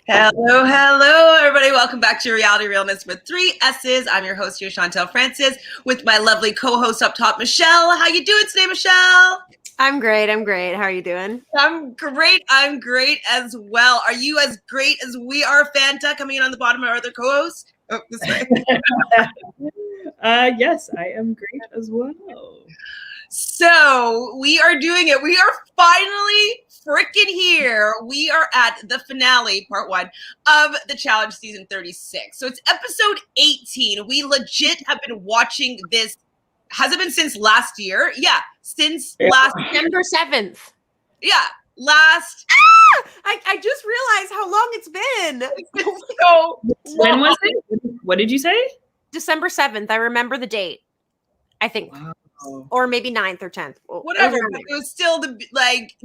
Hello, hello, everybody. Welcome back to Reality Realness with 3 S's. I'm your host here, Chantele Francis, with my lovely co-host up top, Michelle. How you doing today, Michelle? I'm great. How are you doing? I'm great as well. Are you as great as we are, Fanta, coming in on the bottom of our other co-host? Oh, this way. Yes, I am great as well. So we are doing it. We are finally freaking here. We are at the finale, part 1 of the challenge season 36. So it's episode 18. We legit have been watching this. Has it been since last year? Yeah, since last December 7th. Yeah, last. I just realized how long it's been. So when was it? What did you say? December 7th. I remember the date. I think. Wow. Or maybe 9th or 10th. Whatever. It was still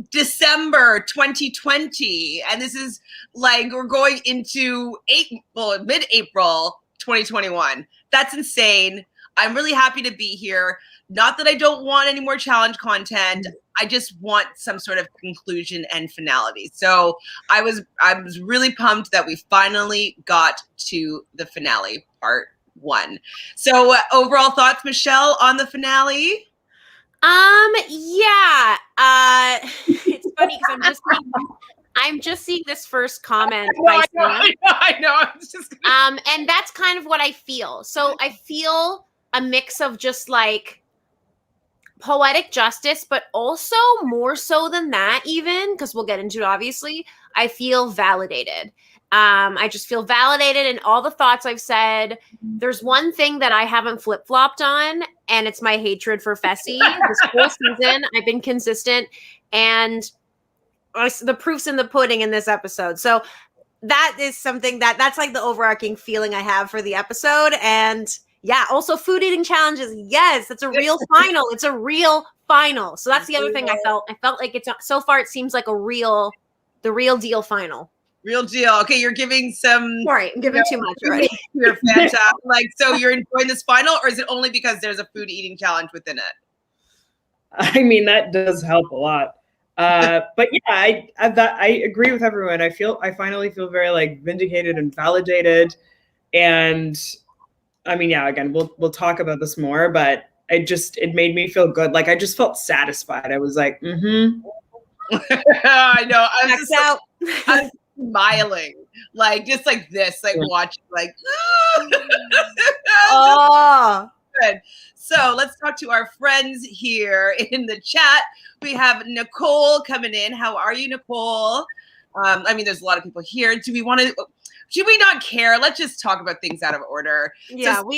December 2020. And this is we're going into mid-April 2021. That's insane. I'm really happy to be here. Not that I don't want any more challenge content. I just want some sort of conclusion and finality. So I was really pumped that we finally got to the finale, part 1. So overall thoughts, Michelle, on the finale? Yeah. It's funny because I'm just seeing this first comment. I know. And that's kind of what I feel. So I feel a mix of just poetic justice, but also more so than that, even because we'll get into it, obviously, I feel validated. I just feel validated in all the thoughts I've said. There's one thing that I haven't flip-flopped on, and it's my hatred for Fessy. This whole season, I've been consistent, and the proof's in the pudding in this episode. So that is something that's the overarching feeling I have for the episode. And yeah, also food eating challenges. Yes, it's a real final. It's a real final. So that's the other thing I felt. I felt like so far it seems like the real deal final. Real deal. Okay, you're giving some. Sorry, I'm giving too much already. You're fantastic. So you're enjoying this final, or is it only because there's a food eating challenge within it? I mean, that does help a lot. But yeah, I agree with everyone. I finally feel very vindicated and validated. And I mean, yeah, again, we'll talk about this more, but it made me feel good. I just felt satisfied. I was like, I know. I'm smiling, just like this, watching, oh. Good. So let's talk to our friends here in the chat. We have Nicole coming in. How are you, Nicole? I mean, there's a lot of people here. Should we not care? Let's just talk about things out of order. Yeah, so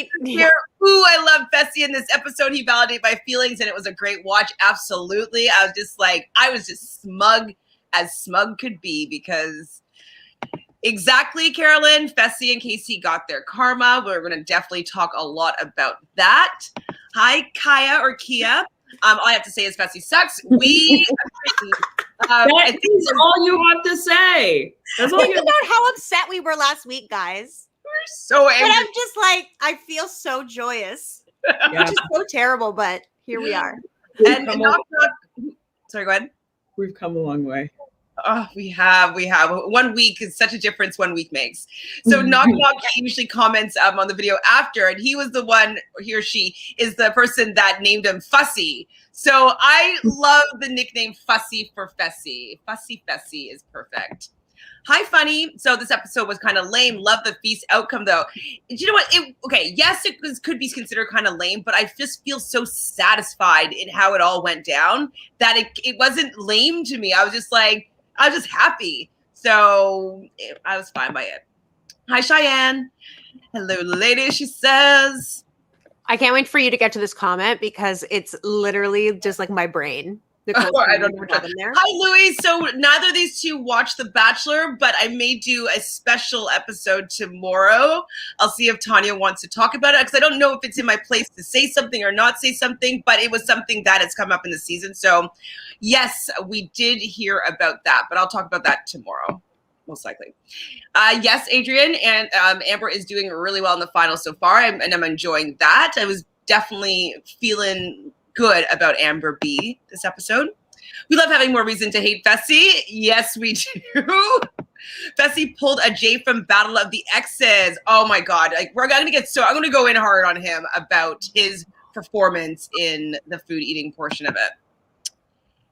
I love Fessy in this episode. He validated my feelings, and it was a great watch. Absolutely. I was just smug as smug could be, because exactly, Carolyn, Fessy and Ct got their karma. We're going to definitely talk a lot about that. Hi, Kaya or Kia. All I have to say is Fessy sucks. That is all you have to say. That's all. Think about how upset we were last week, guys. We're so angry. But I'm just I feel so joyous. Yeah. Which is so terrible, but here we are. Sorry, go ahead. We've come a long way. Oh, we have. 1 week is such a difference 1 week makes. So Knock Knock usually comments on the video after, and he was the one, he or she is the person that named him Fussy. So I love the nickname Fussy for Fessy. Fussy Fessy is perfect. Hi, Funny. So this episode was kind of lame. Love the feast outcome, though. Do you know what? Yes, it could be considered kind of lame, but I just feel so satisfied in how it all went down that it wasn't lame to me. I was just happy. So I was fine by it. Hi, Cheyenne. Hello, lady, she says. I can't wait for you to get to this comment because it's literally just my brain. I don't know what happened there. Hi, Louis. So neither of these two watched The Bachelor, but I may do a special episode tomorrow. I'll see if Tanya wants to talk about it, because I don't know if it's in my place to say something or not say something, but it was something that has come up in the season. So yes, we did hear about that, but I'll talk about that tomorrow, most likely. Yes, Adrian, and Amber is doing really well in the final so far, and I'm enjoying that. I was definitely feeling good about Amber B this episode. We love having more reason to hate Fessy. Yes, we do. Fessy Fessy pulled a Jay from Battle of the Exes. Oh my God. Like I'm going to go in hard on him about his performance in the food eating portion of it.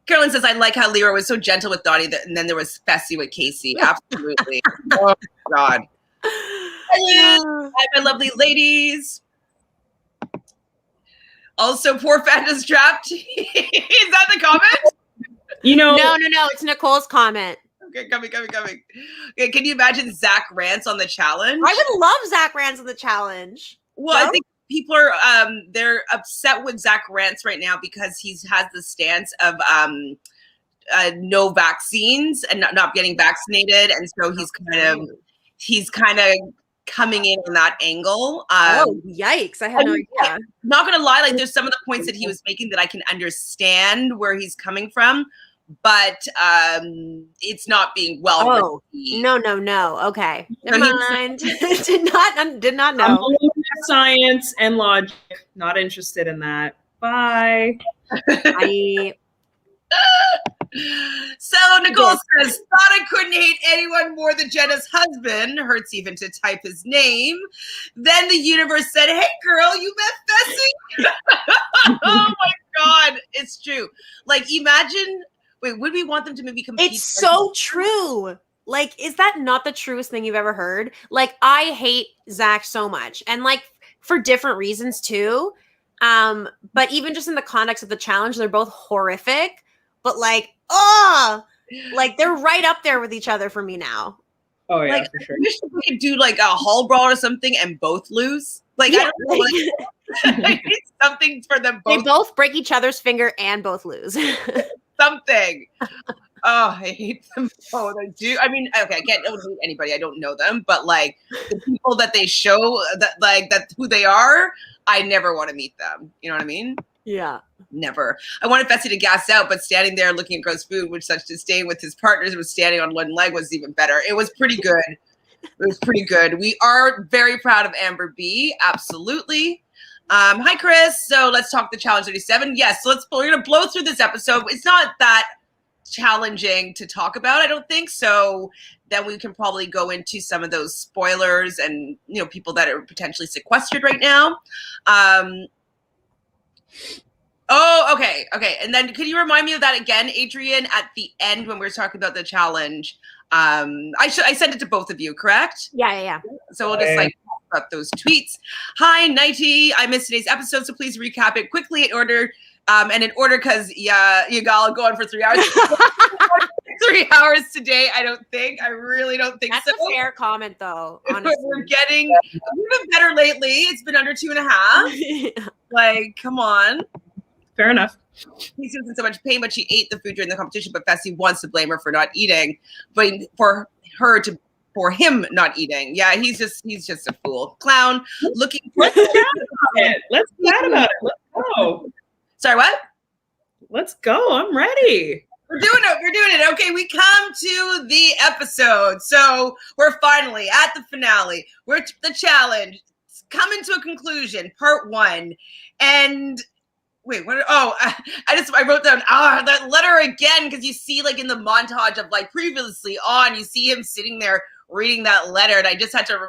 Carolyn says, I like how Lyra was so gentle with Dottie, and then there was Fessy with Casey. Absolutely. Oh my God. Hi, my lovely ladies. Also, poor Fanta's trapped. Is that the comment? You know, no, it's Nicole's comment. Okay, coming. Okay, can you imagine Zach rants on the challenge? I would love Zach rants on the challenge. Well, no? I think people are they're upset with Zach rants right now because he has the stance of no vaccines and not getting vaccinated, and so he's kind of coming in on that angle. Oh, yikes. I had no idea. I'm not going to lie. Like there's some of the points that he was making that I can understand where he's coming from, but it's not being well received. No. Okay. Never mind. did not know. I'm looking at science and logic. Not interested in that. Bye. So Nicole says, thought I couldn't hate anyone more than Jenna's husband. Hurts even to type his name. Then the universe said, hey girl, you met Fessy? Oh my God, it's true. Like imagine, wait, would we want them to maybe compete? It's so true. Like, is that not the truest thing you've ever heard? Like, I hate Zach so much. And like for different reasons too. But even just in the context of the challenge, they're both horrific. But like, like they're right up there with each other for me now. Oh yeah, like, for sure. I wish we could do like a hall brawl or something and both lose. Like, yeah, I don't know, like, I need something for them both. They both break each other's finger and both lose. Something. Oh, I hate them both. I do. I mean, okay, I can't hate anybody. I don't know them, but like the people that they show that who they are, I never want to meet them. You know what I mean? Yeah. Never. I wanted Fessy to gas out, but standing there looking at gross food with such disdain with his partners who was standing on one leg was even better. It was pretty good. It was pretty good. We are very proud of Amber B. Absolutely. Hi, Chris. So let's talk the Challenge 37. Yes, so we're going to blow through this episode. It's not that challenging to talk about, I don't think. So then we can probably go into some of those spoilers and, you know, people that are potentially sequestered right now. Oh, okay. And then can you remind me of that again, Adrian, at the end when we were talking about the challenge? I sent it to both of you, correct? Yeah. So we'll just like talk about those tweets. Hi, Nighty. I missed today's episode, so please recap it quickly in order. Because you all go on for 3 hours. 3 hours today, I don't think. I really don't think That's so. That's a fair comment, though. Honestly, we've been better lately. It's been under 2.5. Like, come on. Fair enough. He's in so much pain, but she ate the food during the competition. But Fessy wants to blame her for not eating, but for him not eating. Yeah, he's just a fool, clown. Looking for Let's chat about it. Let's go. Sorry, what? Let's go. I'm ready. We're doing it. Okay, we come to the episode. So we're finally at the finale. We're the challenge. It's coming to a conclusion, part 1. And wait, what? Oh, I wrote down that letter again, because you see like in the montage of like previously on, you see him sitting there reading that letter, and I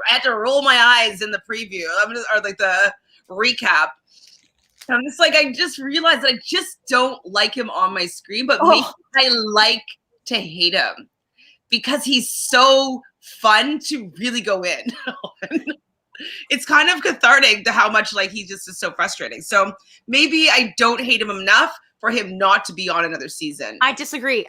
had to roll my eyes in the preview. Or like the recap. I'm just like, I just realized that I just don't like him on my screen, but maybe I like to hate him because he's so fun to really go in. It's kind of cathartic to how much like he just is so frustrating. So maybe I don't hate him enough for him not to be on another season. I disagree.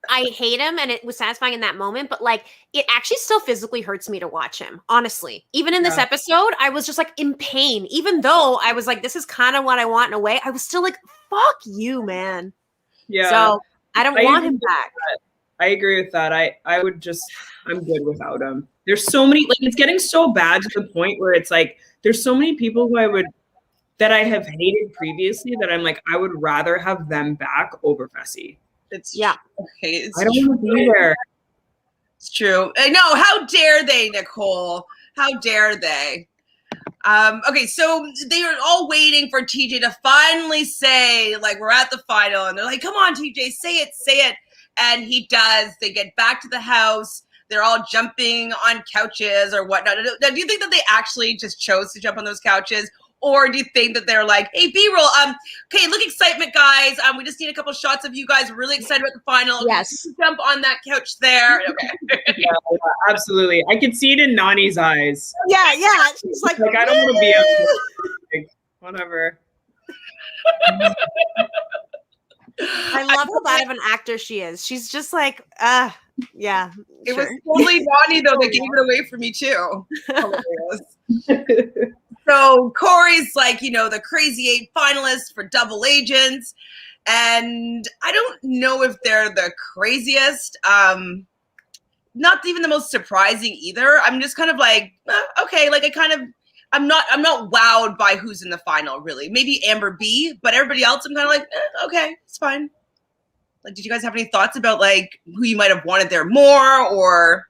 I hate him, and it was satisfying in that moment, but like it actually still physically hurts me to watch him, honestly. Even in this episode, I was just like in pain. Even though I was like, this is kind of what I want in a way, I was still like, fuck you, man. Yeah. So I don't want him back. I agree with that. I'm good without him. There's so many, like it's getting so bad to the point where it's like, there's so many people that I have hated previously that I'm like, I would rather have them back over Fessy. Okay. I don't want to be there. It's true. I know. How dare they, Nicole? How dare they? Okay, so they are all waiting for TJ to finally say, like, we're at the final, and they're like, come on, TJ, say it. and he does. They get back to the house. They're all jumping on couches or whatnot. Now, do you think that they actually just chose to jump on those couches? Or do you think that they're like, hey, B-roll, okay, look, excitement, guys. We just need a couple shots of you guys. We're really excited about the final. Yes. Jump on that couch there. Okay. Yeah, absolutely. I could see it in Nani's eyes. Yeah. She's like I don't want to be up like, whatever. I love how bad of an actor she is. She's just like, yeah. It was totally Nani, though, that gave it away for me, too. So Corey's like, the Crazy 8 finalists for Double Agents. And I don't know if they're the craziest. Not even the most surprising either. I'm just kind of like, okay, like I'm not wowed by who's in the final, really. Maybe Amber B, but everybody else, I'm kind of like, okay, it's fine. Like, did you guys have any thoughts about like who you might have wanted there more, or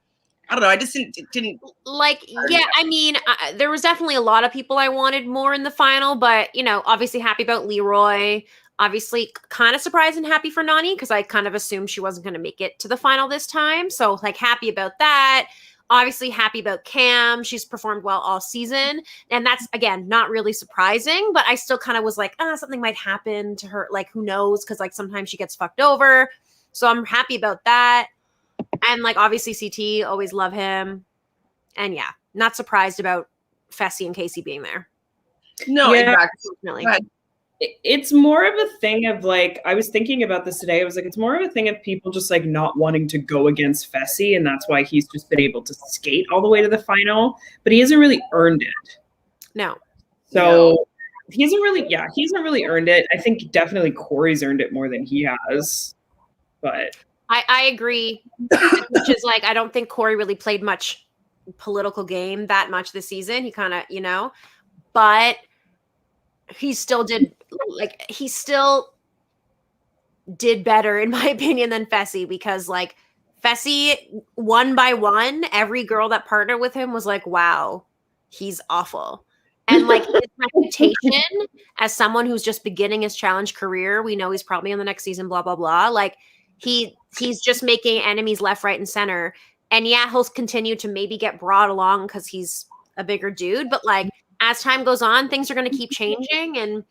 I don't know. I just didn't like. Yeah, I mean, there was definitely a lot of people I wanted more in the final, but obviously happy about Leroy. Obviously, kind of surprised and happy for Nani because I kind of assumed she wasn't going to make it to the final this time. So like happy about that. Obviously happy about Cam. She's performed well all season. And that's, again, not really surprising, but I still kind of was like, something might happen to her. Like, who knows? Because like sometimes she gets fucked over. So I'm happy about that. And like, obviously CT, always love him. And yeah, not surprised about Fessy and Ct being there. No, yeah, exactly. It's more of a thing of like, I was thinking about this today. I was like, it's more of a thing of people just like not wanting to go against Fessy. And that's why he's just been able to skate all the way to the final, but he hasn't really earned it. No. So he hasn't really earned it. I think definitely Corey's earned it more than he has, but. I agree. Which is like, I don't think Corey really played much political game that much this season. He kind of, but he still did better in my opinion than Fessy, because like Fessy, one by one, every girl that partnered with him was like, wow, he's awful. And like his reputation as someone who's just beginning his challenge career, we know he's probably in the next season, blah, blah, blah. Like he's just making enemies left, right, and center. And yeah, he'll continue to maybe get brought along because he's a bigger dude, but like as time goes on, things are going to keep changing, and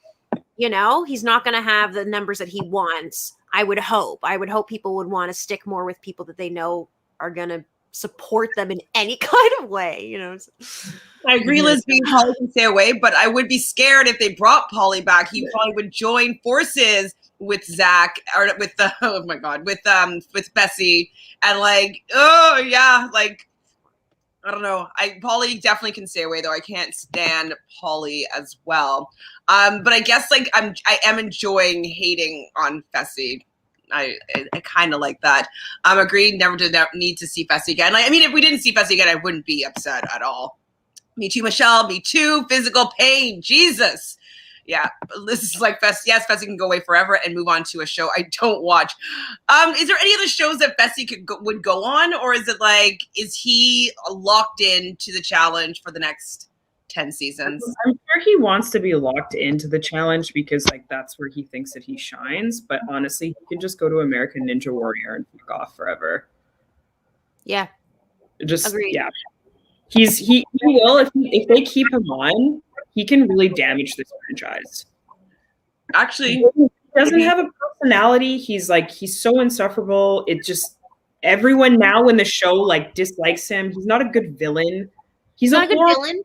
he's not going to have the numbers that he wants. I would hope people would want to stick more with people that they know are going to support them in any kind of way. I agree, Liz, Polly can stay away, but I would be scared if they brought Polly back. He probably would join forces with Zach or with with Fessy, and like, oh yeah, like. I don't know. Polly definitely can stay away though. I can't stand Polly as well. But I guess like I am enjoying hating on Fessy. I kind of like that. Agreed. Never need to see Fessy again. Like, I mean, if we didn't see Fessy again, I wouldn't be upset at all. Me too, Michelle. Me too. Physical pain. Jesus. Yeah, this is like Fessy. Yes, Fessy can go away forever and move on to a show I don't watch. Is there any other shows that Fessy would go on, or is it like, is he locked in to the challenge for the next 10 seasons? I'm sure he wants to be locked into the challenge because like that's where he thinks that he shines. But honestly, he can just go to American Ninja Warrior and fuck off forever. Yeah, just agreed. Yeah, he will if they keep him on. He can really damage this franchise. Actually, he doesn't have a personality. He's so insufferable. It just, everyone now in the show like dislikes him. He's not a good villain. He's not a good villain.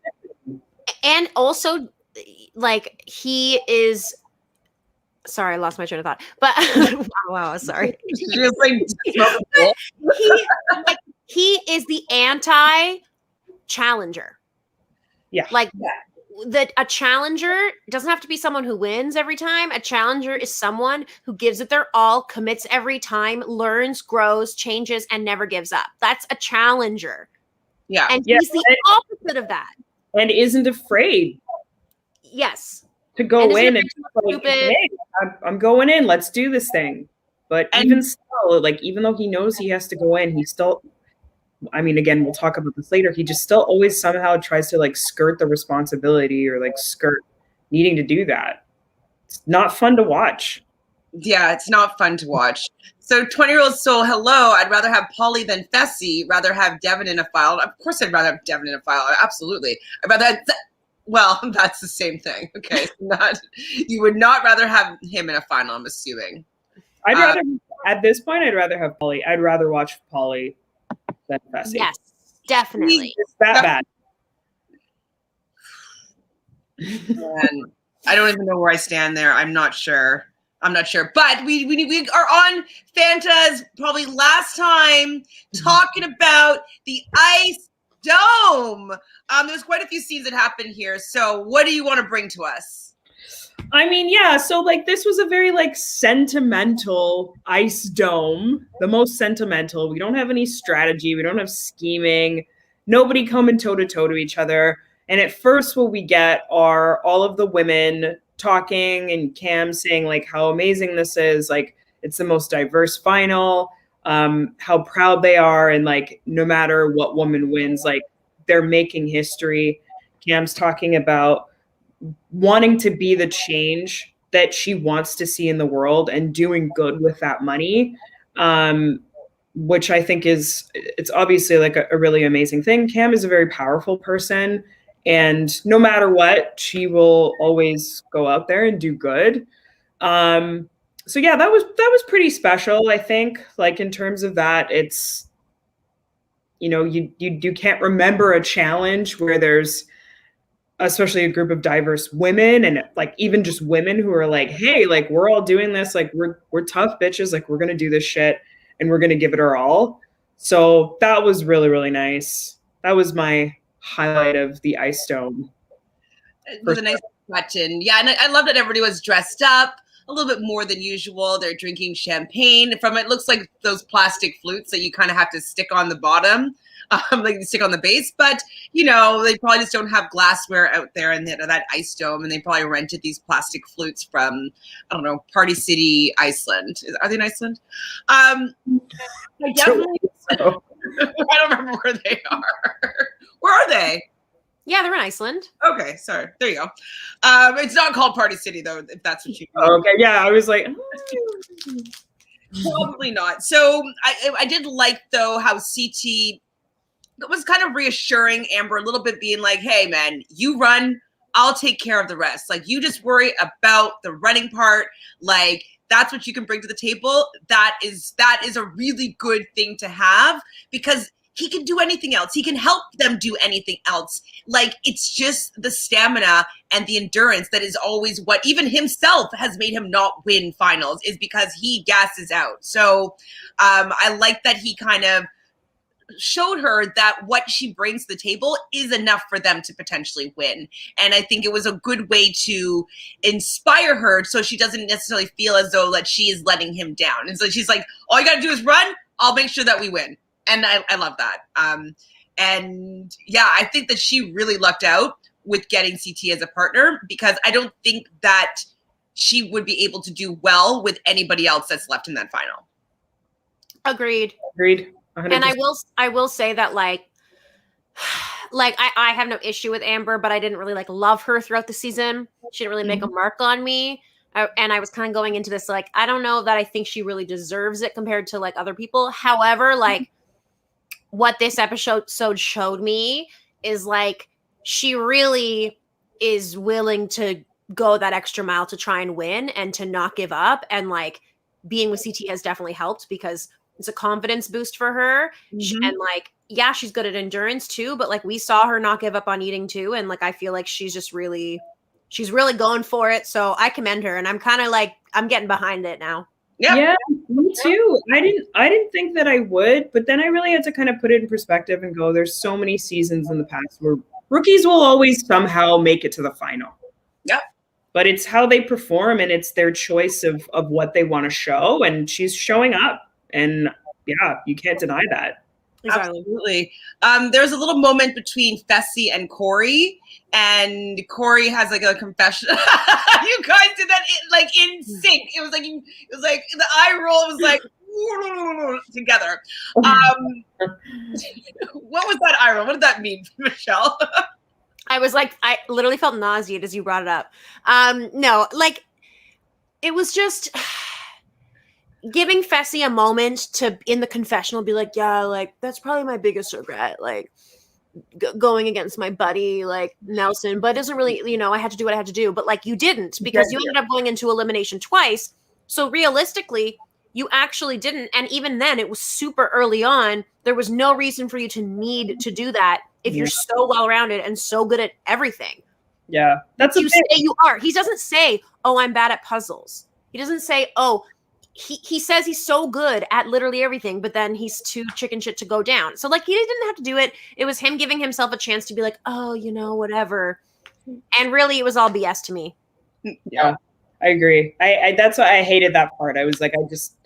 And also, like, he is. Sorry, I lost my train of thought. But wow, sorry. He is the anti-challenger. Yeah, like. Yeah. That a challenger doesn't have to be someone who wins every time. A challenger is someone who gives it their all, commits every time, learns, grows, changes, and never gives up. That's a challenger. Yeah. And he's the opposite of that. And isn't afraid. Yes. To go in and like, hey, I'm going in. Let's do this thing. But even still, like, even though he knows he has to go in, he still, I mean, again, we'll talk about this later. He just still always somehow tries to like skirt the responsibility or like skirt needing to do that. It's not fun to watch. Yeah, it's not fun to watch. So 20-year-old soul, hello. I'd rather have Polly than Fessy. Rather have Devin in a file. Of course, I'd rather have Devin in a file. Absolutely. I'd rather have well, that's the same thing. Okay, you would not rather have him in a final, I'm assuming. I'd rather, at this point, I'd rather have Polly. I'd rather watch Polly than Fessy. Yes, definitely. It's that bad. Man, I don't even know where I stand there. I'm not sure. But we are on Fanta's probably last time talking about the Ice Dome. There's quite a few scenes that happened here. So what do you want to bring to us? I mean, yeah, so like this was a very like sentimental Ice Dome, the most sentimental. We don't have any strategy, we don't have scheming, nobody coming toe to toe to each other. And at first what we get are all of the women talking and Cam saying like how amazing this is, like it's the most diverse final, how proud they are, and like no matter what woman wins, like they're making history. Cam's talking about wanting to be the change that she wants to see in the world and doing good with that money, which I think it's obviously like a really amazing thing. Cam is a very powerful person, and no matter what, she will always go out there and do good. So yeah, that was pretty special. I think like in terms of that, it's, you know, you can't remember a challenge where there's especially a group of diverse women and like even just women who are like, hey, like we're all doing this, like we're tough bitches, like we're gonna do this shit and we're gonna give it our all. So that was really, really nice. That was my highlight of the Ice Dome. It was a nice button. Yeah, and I love that everybody was dressed up a little bit more than usual. They're drinking champagne from, it looks like those plastic flutes that you kind of have to stick on the bottom, like you stick on the base. But, you know, they probably just don't have glassware out there in that Ice Dome. And they probably rented these plastic flutes from, I don't know, Party City, Iceland. Are they in Iceland? I definitely, I don't remember where they are. Where are they? Yeah, they're in Iceland. Okay, sorry. There you go. It's not called Party City, though, if that's what you mean. Okay, yeah, I was like... Probably not. So I did like, though, how CT was kind of reassuring Amber a little bit, being like, hey, man, you run, I'll take care of the rest. Like, you just worry about the running part. Like, that's what you can bring to the table. That is a really good thing to have, because he can do anything else. He can help them do anything else. Like, it's just the stamina and the endurance that is always what even himself has made him not win finals, is because he gasses out. So I like that he kind of showed her that what she brings to the table is enough for them to potentially win. And I think it was a good way to inspire her, so she doesn't necessarily feel as though that she is letting him down. And so she's like, all you got to do is run. I'll make sure that we win. And I love that. And yeah, I think that she really lucked out with getting CT as a partner, because I don't think that she would be able to do well with anybody else that's left in that final. Agreed. 100%. And I will say that like I have no issue with Amber, but I didn't really like love her throughout the season. She didn't really make a mark on me. And I was kind of going into this like, I don't know that I think she really deserves it compared to like other people. However, like what this episode showed me is like she really is willing to go that extra mile to try and win and to not give up. And like being with CT has definitely helped, because it's a confidence boost for her. And like, yeah, she's good at endurance too, but like we saw her not give up on eating too. And like, I feel like she's really going for it. So I commend her, and I'm kind of like, I'm getting behind it now. Yeah, me too. I didn't think that I would, but then I really had to kind of put it in perspective and go, there's so many seasons in the past where rookies will always somehow make it to the final. Yeah. But it's how they perform, and it's their choice of what they want to show. And she's showing up. And yeah, you can't deny that. Absolutely. There's a little moment between Fessy and Corey, and Corey has like a confession. You guys did that like in sync. It was like the eye roll was like together. What was that eye roll? What did that mean, Michelle? I was like, I literally felt nauseated as you brought it up. No, like it was just giving Fessy a moment to, in the confessional, be like, yeah, like, that's probably my biggest regret, like, going against my buddy, like, Nelson, but it doesn't really, you know, I had to do what I had to do. But, like, you didn't, because you ended up going into elimination twice. So realistically, you actually didn't. And even then, it was super early on. There was no reason for you to need to do that if you're so well-rounded and so good at everything. Yeah, that's you say you are. He doesn't say, oh, I'm bad at puzzles. He doesn't say, oh, he says he's so good at literally everything, but then he's too chicken shit to go down. So, like, he didn't have to do it. It was him giving himself a chance to be like, oh, you know, whatever. And really, it was all BS to me. Yeah, I agree. I that's why I hated that part. I was like, I just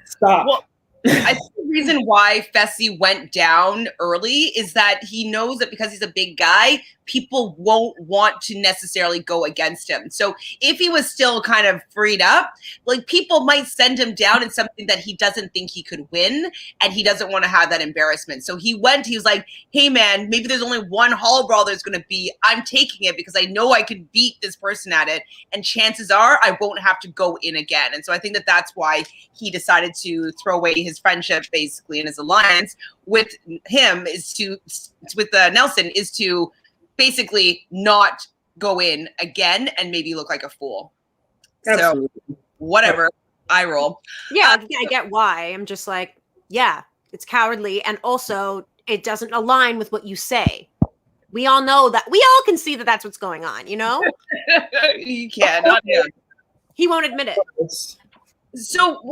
stop. Well, I think the reason why Fessy went down early is that he knows that because he's a big guy, people won't want to necessarily go against him. So if he was still kind of freed up, like, people might send him down in something that he doesn't think he could win, and he doesn't want to have that embarrassment. So he was like, hey man, maybe there's only one hall brawl there's going to be. I'm taking it because I know I could beat this person at it, and chances are I won't have to go in again. And so I think that that's why he decided to throw away his friendship, basically, and his alliance with him with Nelson is to basically not go in again and maybe look like a fool. Absolutely. So whatever, I roll. Yeah, I get why. I'm just like, yeah, it's cowardly, and also it doesn't align with what you say. We all know that. We all can see that that's what's going on, you know? You can't, not him. He won't admit it. So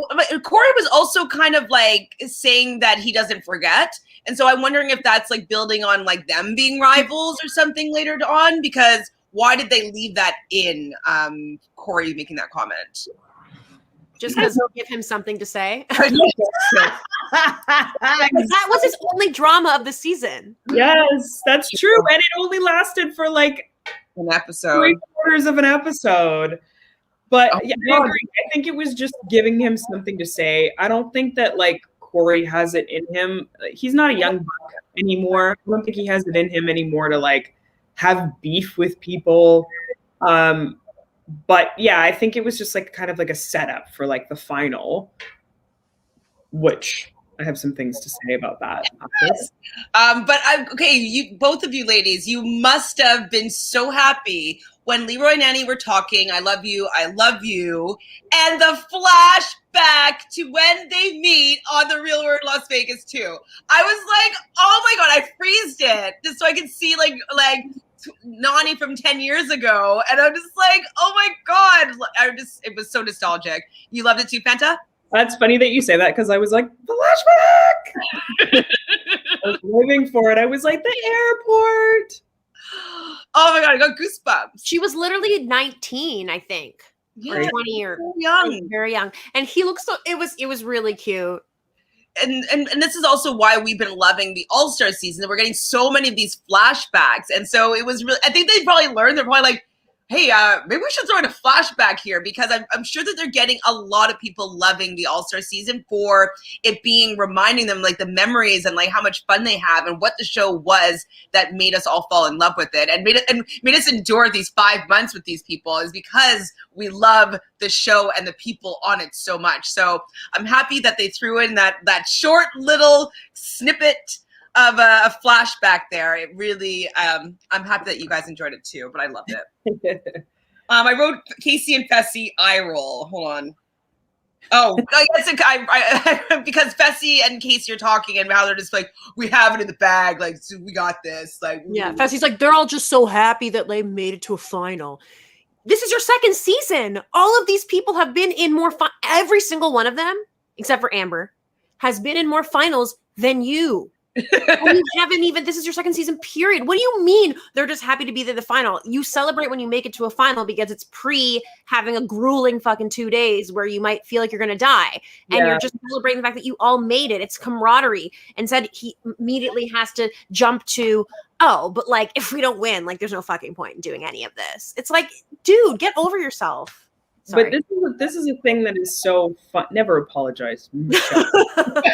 Corey was also kind of like saying that he doesn't forget. And so I'm wondering if that's like building on like them being rivals or something later on, because why did they leave that in, Corey making that comment? Just because they'll give him something to say. That was his only drama of the season. Yes, that's true. And it only lasted for like an episode, 3/4 of an episode. But yeah, I agree. I think it was just giving him something to say. I don't think that like Corey has it in him. He's not a young buck anymore. I don't think he has it in him anymore to like have beef with people. But yeah, I think it was just like kind of like a setup for like the final, which I have some things to say about that. Yes. But you both of you ladies, you must have been so happy when Leroy and Annie were talking, I love you, and the flashback to when they meet on The Real World Las Vegas 2. I was like, oh my God, I freezed it just so I could see like Nani from 10 years ago. And I'm just like, oh my God. It was so nostalgic. You loved it too, Fanta? That's funny that you say that, because I was like, flashback! I was living for it. I was like, the airport. Oh my God, I got goosebumps. She was literally 19, I think. Yeah, or 20 or so young. Very young. And he looks so, it was really cute. And this is also why we've been loving the All-Star season. We're getting so many of these flashbacks. And so it was really, I think they probably learned, they're probably like, hey, maybe we should throw in a flashback here, because I'm sure that they're getting a lot of people loving the All-Star season for it being, reminding them like the memories and like how much fun they have and what the show was that made us all fall in love with it and made us endure these 5 months with these people, is because we love the show and the people on it so much. So I'm happy that they threw in that short little snippet of a flashback there. It really, I'm happy that you guys enjoyed it too, but I loved it. I wrote Casey and Fessy eye roll. Hold on. Oh, I guess because Fessy and Casey are talking and how they're just like, we have it in the bag, like, so we got this. Like, yeah, Fessy's like, they're all just so happy that they made it to a final. This is your second season. All of these people have been in more every single one of them, except for Amber, has been in more finals than you. And you haven't even, this is your second season, period. What do you mean they're just happy to be there the final? You celebrate when you make it to a final because it's pre having a grueling fucking 2 days where you might feel like you're gonna die. And you're just celebrating the fact that you all made it. It's camaraderie. And said he immediately has to jump to, oh, but like if we don't win, like there's no fucking point in doing any of this. It's like, dude, get over yourself. Sorry. But this is a thing that is so fun. Never apologize.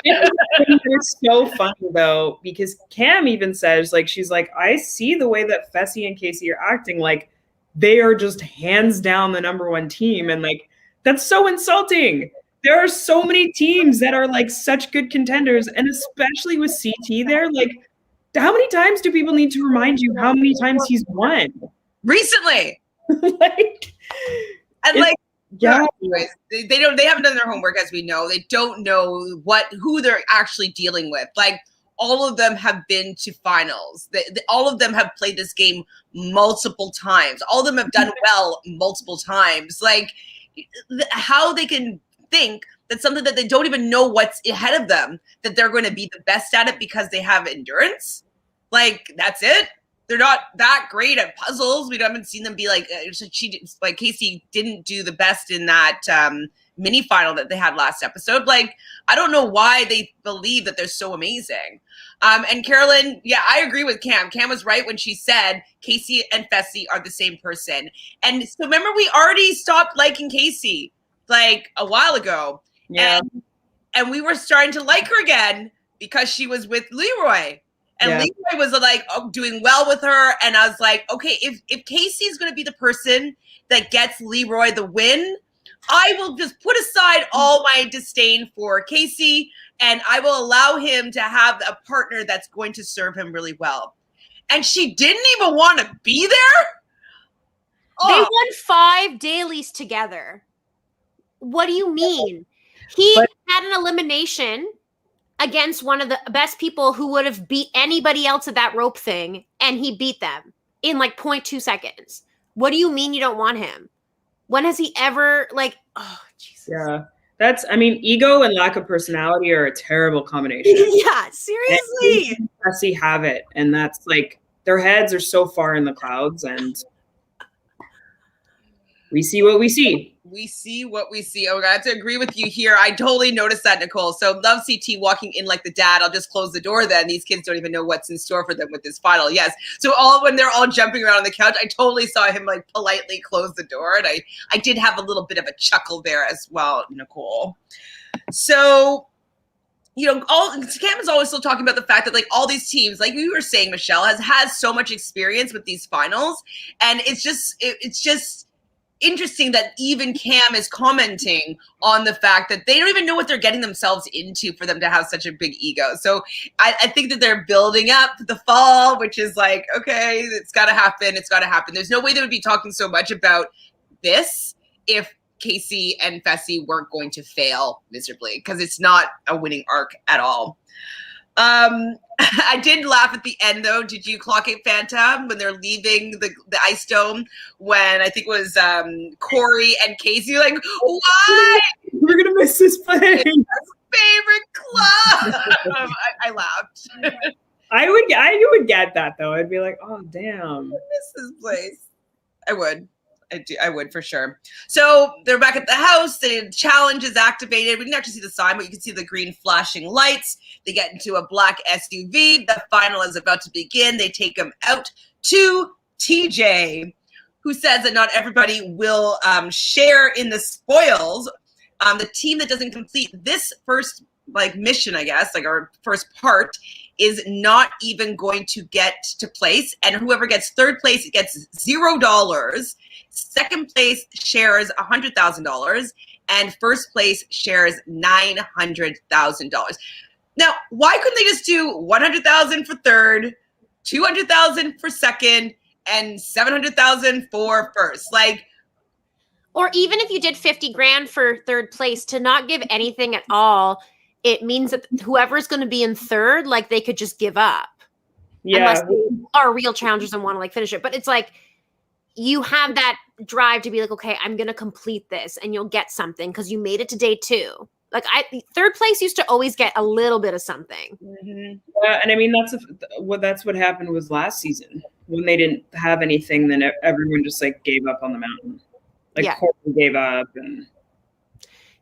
It's so funny though, because Cam even says, like, she's like, I see the way that Fessy and Casey are acting, like they are just hands down the #1 team, and like That's so insulting. There are so many teams that are like such good contenders, and especially with CT there, like how many times do people need to remind you how many times he's won? Recently. Like, and like, yeah, anyways, they haven't done their homework, as we know. They don't know who they're actually dealing with. Like, all of them have been to finals. All of them have played this game multiple times. All of them have done well multiple times. Like, how they can think that something that they don't even know what's ahead of them, that they're going to be the best at it because they have endurance. Like, that's it. They're not that great at puzzles. We haven't seen them be like, Casey didn't do the best in that mini final that they had last episode. Like, I don't know why they believe that they're so amazing. And Carolyn, yeah, I agree with Cam. Cam was right when she said Casey and Fessy are the same person. And so remember, we already stopped liking Casey like a while ago. Yeah. And we were starting to like her again because she was with Leroy. And Leroy was like doing well with her. And I was like, okay, if Casey is going to be the person that gets Leroy the win, I will just put aside all my disdain for Casey and I will allow him to have a partner that's going to serve him really well. And she didn't even want to be there? They won 5 dailies together. What do you mean? He had an elimination against one of the best people who would have beat anybody else at that rope thing, and he beat them in like 0.2 seconds. What do you mean you don't want him? When has he ever, like, oh, Jesus. Yeah. I mean, ego and lack of personality are a terrible combination. Yeah, seriously. And Fessy have it, and that's like, their heads are so far in the clouds, and we see what we see. We see what we see. Oh, I have to agree with you here. I totally noticed that, Nicole. So love CT walking in like the dad. I'll just close the door then. These kids don't even know what's in store for them with this final. Yes. So when they're all jumping around on the couch, I totally saw him like politely close the door. And I did have a little bit of a chuckle there as well, Nicole. So, you know, Cam is always still talking about the fact that like all these teams, like you were saying, Michelle, has so much experience with these finals. And it's just interesting that even Cam is commenting on the fact that they don't even know what they're getting themselves into for them to have such a big ego. So I think that they're building up the fall, which is like, okay, it's got to happen. It's got to happen. There's no way they would be talking so much about this if Casey and Fessy weren't going to fail miserably, because it's not a winning arc at all. I did laugh at the end, though. Did you clock it, Fanta, when they're leaving the ice dome? When I think it was Corey and Casey, like, why? We're gonna miss this place. Favorite club. I laughed. I would get that though. I'd be like, oh damn, I miss this place. I would. I would for sure. So they're back at the house. The challenge is activated. We didn't actually see the sign, but you can see the green flashing lights. They get into a black SUV. The final is about to begin. They take them out to TJ, who says that not everybody will share in the spoils. The team that doesn't complete this first mission, I guess, like our first part, is not even going to get to place. And whoever gets third place gets $0. Second place shares $100,000, and first place shares $900,000. Now, why couldn't they just do $100,000 for third, $200,000 for second, and $700,000 for first? Like, or even if you did 50 grand for third place, to not give anything at all, it means that whoever's going to be in third, like, they could just give up. Yeah, unless they are real challengers and want to like finish it. But it's like, you have that drive to be like, okay, I'm going to complete this, and you'll get something because you made it to day 2. Like, third place used to always get a little bit of something. Mm-hmm. And I mean, that's what happened was last season when they didn't have anything. Then everyone just like gave up on the mountain. Like Courtney gave up, and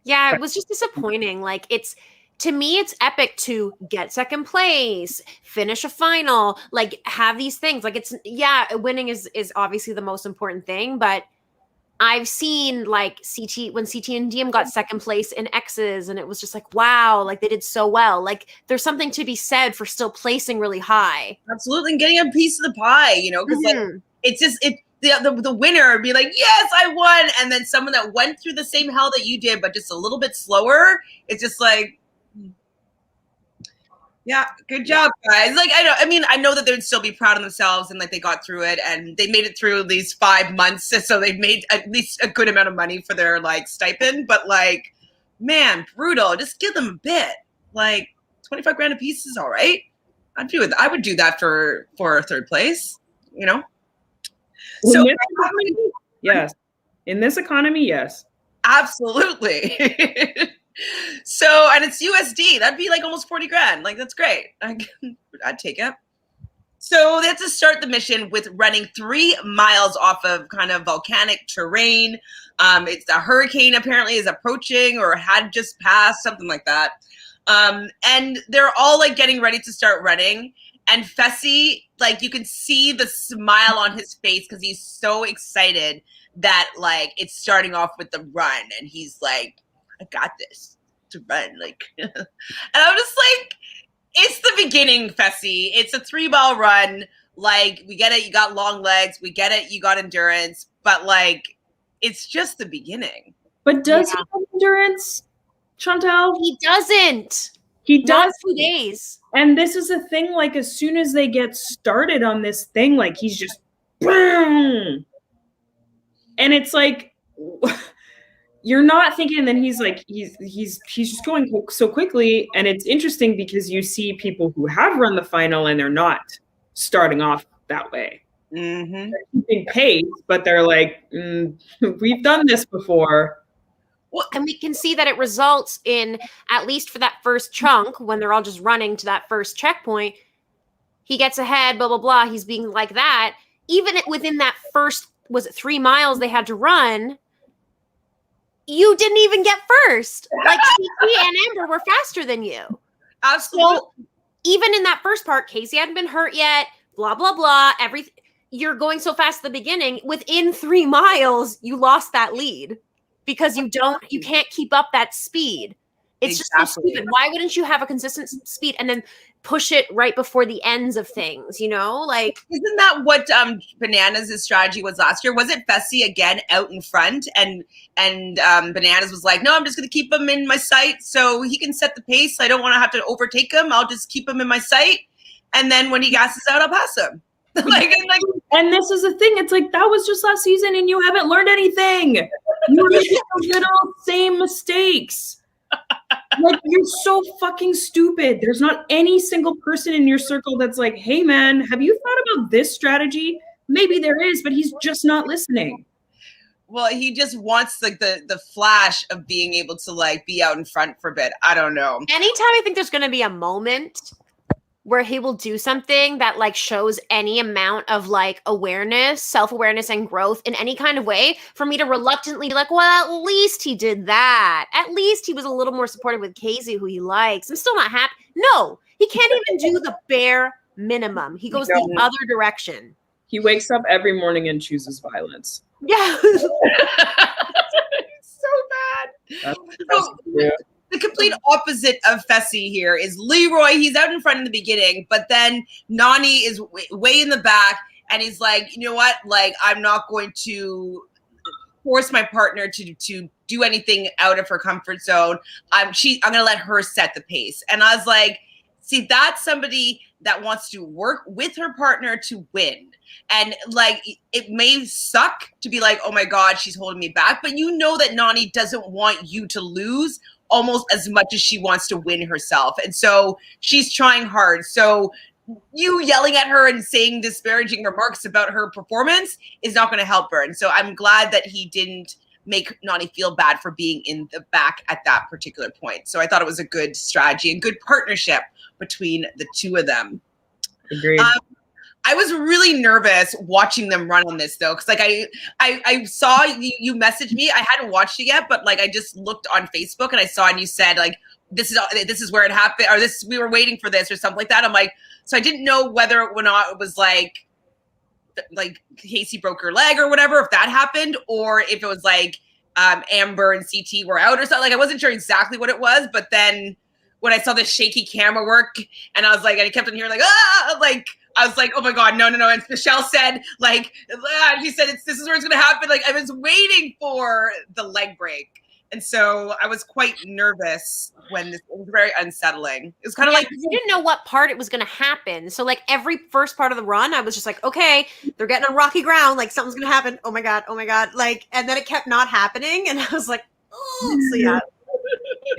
yeah, it was just disappointing. Like, to me, it's epic to get second place, finish a final, like have these things. Like, winning is obviously the most important thing, but I've seen like when CT and DM got second place in X's, and it was just like, wow, like they did so well. Like, there's something to be said for still placing really high. Absolutely, and getting a piece of the pie, you know, because like, it's just the winner be like, yes, I won. And then someone that went through the same hell that you did, but just a little bit slower, it's just like, yeah, good job, guys. Like, I know that they would still be proud of themselves and like they got through it and they made it through these 5 months. So they've made at least a good amount of money for their like stipend, but like, man, brutal. Just give them a bit. Like 25 grand a piece is all right. I would do that for third place, you know? So yes. In this economy, yes. Absolutely. So, and it's USD. That'd be like almost 40 grand. Like, that's great. I'd take it. So they have to start the mission with running 3 miles off of kind of volcanic terrain. It's a hurricane apparently is approaching or had just passed, something like that. And they're all like getting ready to start running. And Fessy, like you can see the smile on his face because he's so excited that like it's starting off with the run. And he's like, I got this to run. Like, and I'm just like, it's the beginning, Fessy. It's a 3-mile run. Like, we get it. You got long legs. We get it. You got endurance. But like, it's just the beginning. But does he have endurance, Chantele? He doesn't. He does. Not 2 days. And this is the thing, like, as soon as they get started on this thing, like, he's just, boom. And it's like, you're not thinking that he's like, he's just going so quickly. And it's interesting because you see people who have run the final and they're not starting off that way. Mm-hmm. They're keeping pace, but they're like, we've done this before. Well, and we can see that it results in, at least for that first chunk, when they're all just running to that first checkpoint, he gets ahead, blah, blah, blah. He's being like that. Even within that first, was it 3 miles they had to run, you didn't even get first. Like, Casey and Amber were faster than you. Absolutely. So even in that first part, Casey hadn't been hurt yet, blah, blah, blah. You're going so fast at the beginning. Within 3 miles, you lost that lead. Because you can't keep up that speed. It's just so stupid. Why wouldn't you have a consistent speed and then push it right before the ends of things, you know? Like, isn't that what Bananas' strategy was last year? Was it Fessy again out in front and Bananas was like, no, I'm just gonna keep him in my sight so he can set the pace. I don't want to have to overtake him. I'll just keep him in my sight. And then when he gasses out, I'll pass him. And this is the thing. It's like, that was just last season and you haven't learned anything. You were making the little same mistakes. Like, you're so fucking stupid. There's not any single person in your circle that's like, hey man, have you thought about this strategy? Maybe there is, but he's just not listening. Well, he just wants like the flash of being able to like be out in front for a bit. I don't know. Anytime I think there's going to be a moment where he will do something that like shows any amount of like awareness, self-awareness and growth in any kind of way, for me to reluctantly be like, well, at least he did that. At least he was a little more supportive with Casey, who he likes. I'm still not happy. No, he can't even do the bare minimum. He goes the other direction. He wakes up every morning and chooses violence. Yeah. So bad. The complete opposite of Fessy here is Leroy. He's out in front in the beginning, but then Nani is way in the back, and he's like, you know what? Like, I'm not going to force my partner to do anything out of her comfort zone. I'm going to let her set the pace. And I was like, see, that's somebody that wants to work with her partner to win. And like, it may suck to be like, oh my God, she's holding me back. But you know that Nani doesn't want you to lose almost as much as she wants to win herself. And so she's trying hard. So you yelling at her and saying disparaging remarks about her performance is not going to help her. And so I'm glad that he didn't make Nani feel bad for being in the back at that particular point. So I thought it was a good strategy and good partnership between the two of them. Agreed. I was really nervous watching them run on this though, because like I saw you messaged me. I hadn't watched it yet, but like I just looked on Facebook and I saw and you said like this is where it happened, or we were waiting for this or something like that. I'm like, so I didn't know whether or not it was like Casey broke her leg or whatever, if that happened, or if it was like Amber and CT were out or something. Like I wasn't sure exactly what it was, but then when I saw the shaky camera work, and I was like, and I kept on hearing like, ah, like, I was like, oh my God, no. And Michelle said, like, she said, this is where it's going to happen. Like, I was waiting for the leg break. And so I was quite nervous when it was very unsettling. It was kind of like, you didn't know what part it was going to happen. So like every first part of the run, I was just like, okay, they're getting on rocky ground. Like something's going to happen. Oh my God. Like, and then it kept not happening. And I was like, oh, so yeah.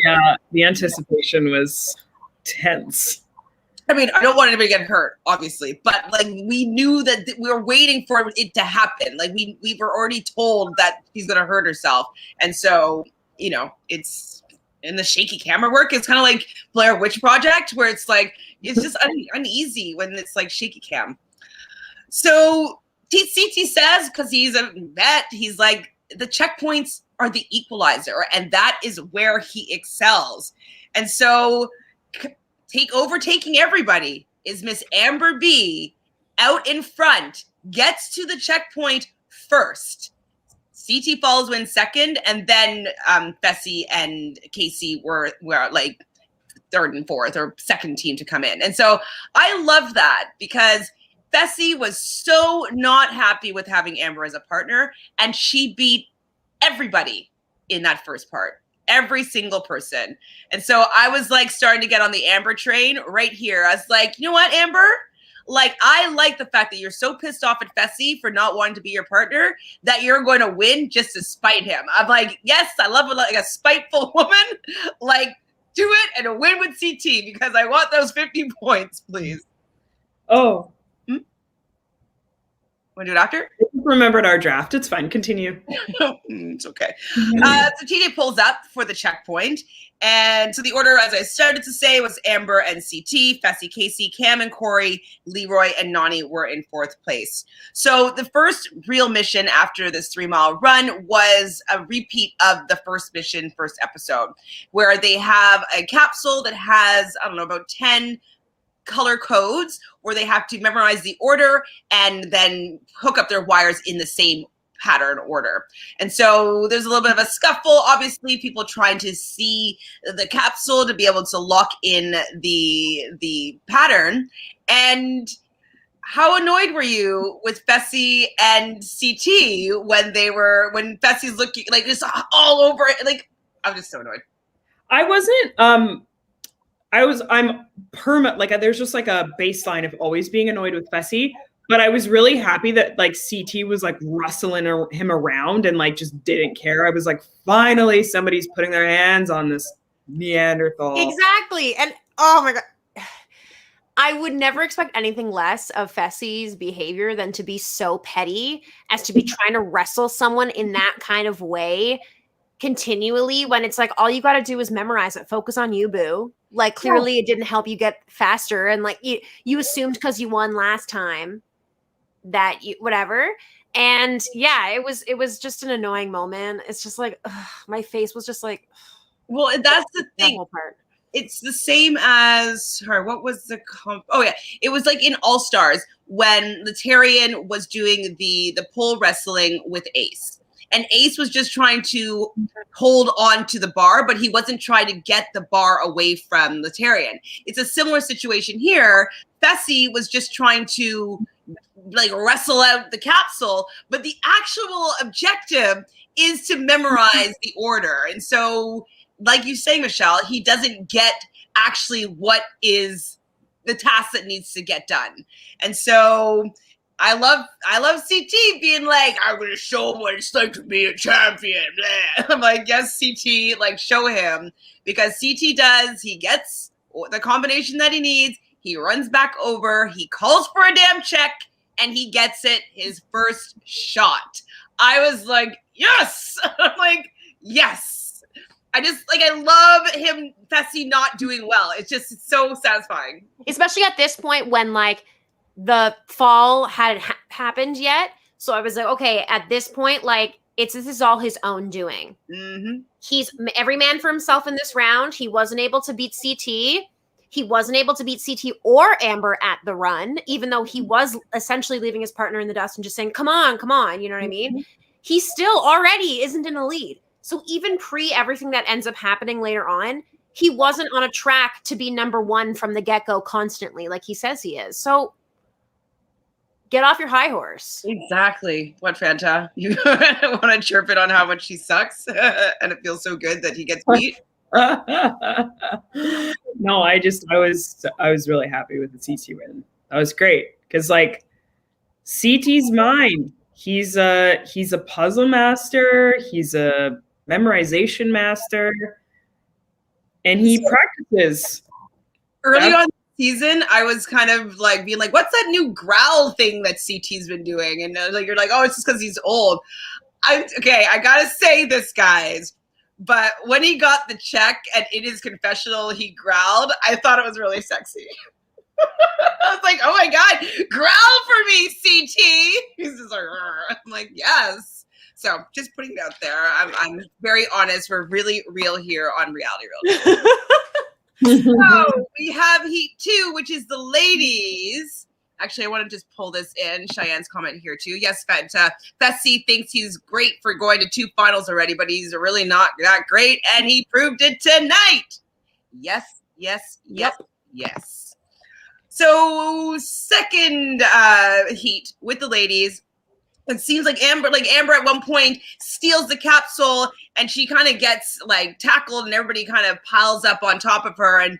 Yeah. The anticipation was tense. I mean, I don't want anybody to get hurt, obviously, but like we knew that we were waiting for it to happen. Like we were already told that she's going to hurt herself. And so, you know, it's in the shaky camera work. It's kind of like Blair Witch Project, where it's like, it's just uneasy when it's like shaky cam. So CT says, because he's a vet, he's like, the checkpoints are the equalizer, and that is where he excels. And so overtaking everybody is Miss Amber B out in front, gets to the checkpoint first. CT follows in second, and then Fessy and Casey were like third and fourth, or second team to come in. And so I love that, because Fessy was so not happy with having Amber as a partner, and she beat everybody in that first part. Every single person. And so I was like starting to get on the Amber train right here. I was like, you know what, Amber? Like, I like the fact that you're so pissed off at Fessy for not wanting to be your partner that you're going to win just to spite him. I'm like, yes, I love it, like a spiteful woman. Like, do it and a win with CT, because I want those 50 points, please. Oh. Want to do it after? I remembered our draft. It's fine. Continue. It's okay. So TJ pulls up for the checkpoint. And so the order, as I started to say, was Amber and CT, Fessy, Casey, Cam and Corey, Leroy and Nani were in fourth place. So the first real mission after this 3-mile run was a repeat of the first mission, first episode, where they have a capsule that has, I don't know, about 10 color codes where they have to memorize the order and then hook up their wires in the same pattern order. And so there's a little bit of a scuffle. Obviously, people trying to see the capsule to be able to lock in the pattern. And how annoyed were you with Fessy and CT when Fessy's looking like just all over it? Like, I'm just so annoyed. I'm permanent. Like, there's just like a baseline of always being annoyed with Fessy. But I was really happy that like CT was like rustling him around and like just didn't care. I was like, finally, somebody's putting their hands on this Neanderthal. Exactly. And oh my God, I would never expect anything less of Fessy's behavior than to be so petty as to be trying to wrestle someone in that kind of way continually, when it's like, all you got to do is memorize it. Focus on you, boo. Like, clearly it didn't help you get faster. And like you assumed because you won last time that you whatever. And yeah, it was just an annoying moment. It's just like, my face was just like, well, that's the thing. Whole part. It's the same as her. What was the oh yeah, it was like in All Stars when Letarian was doing the pole wrestling with Ace. And Ace was just trying to hold on to the bar, but he wasn't trying to get the bar away from Letarian. It's a similar situation here. Fessy was just trying to like wrestle out the capsule, but the actual objective is to memorize the order. And so, like you say, Michelle, he doesn't get actually what is the task that needs to get done. And so I love CT being like, I'm going to show him what it's like to be a champion. Blah. I'm like, yes, CT, like show him, because CT does. He gets the combination that he needs. He runs back over. He calls for a damn check, and he gets it his first shot. I was like, yes. I'm like, yes. I love him, Fessy, not doing well. It's so satisfying. Especially at this point when like the fall hadn't happened yet. So I was like, okay, at this point, like this is all his own doing. Mm-hmm. He's every man for himself in this round. He wasn't able to beat CT. He wasn't able to beat CT or Amber at the run, even though he was essentially leaving his partner in the dust and just saying, come on. You know what I mean? He still already isn't in a lead. So even pre everything that ends up happening later on, he wasn't on a track to be number one from the get-go constantly, like he says he is. So get off your high horse. Exactly. What, Fanta? You want to chirp it on how much she sucks? And it feels so good that he gets beat? No, I was really happy with the CT win. That was great. Because like CT's mine. He's a puzzle master, he's a memorization master, and he practices. Early on season, I was kind of like being like, what's that new growl thing that CT's been doing? And like you're like, oh, it's just because he's old. I gotta say this, guys, but when he got the check and in his confessional he growled, I thought it was really sexy. I was like, oh my God, growl for me, CT. He's just like, "Rrr." I'm like, yes. So just putting it out there. I'm very honest. We're really real here on Reality Real. So we have Heat 2, which is the ladies. Actually, I want to just pull this in. Cheyenne's comment here too. Yes, Fanta. Fessy thinks he's great for going to 2 finals already, but he's really not that great, and he proved it tonight. Yes, yes, yes, yes. So second heat with the ladies. It seems like Amber at one point steals the capsule and she kind of gets like tackled and everybody kind of piles up on top of her. And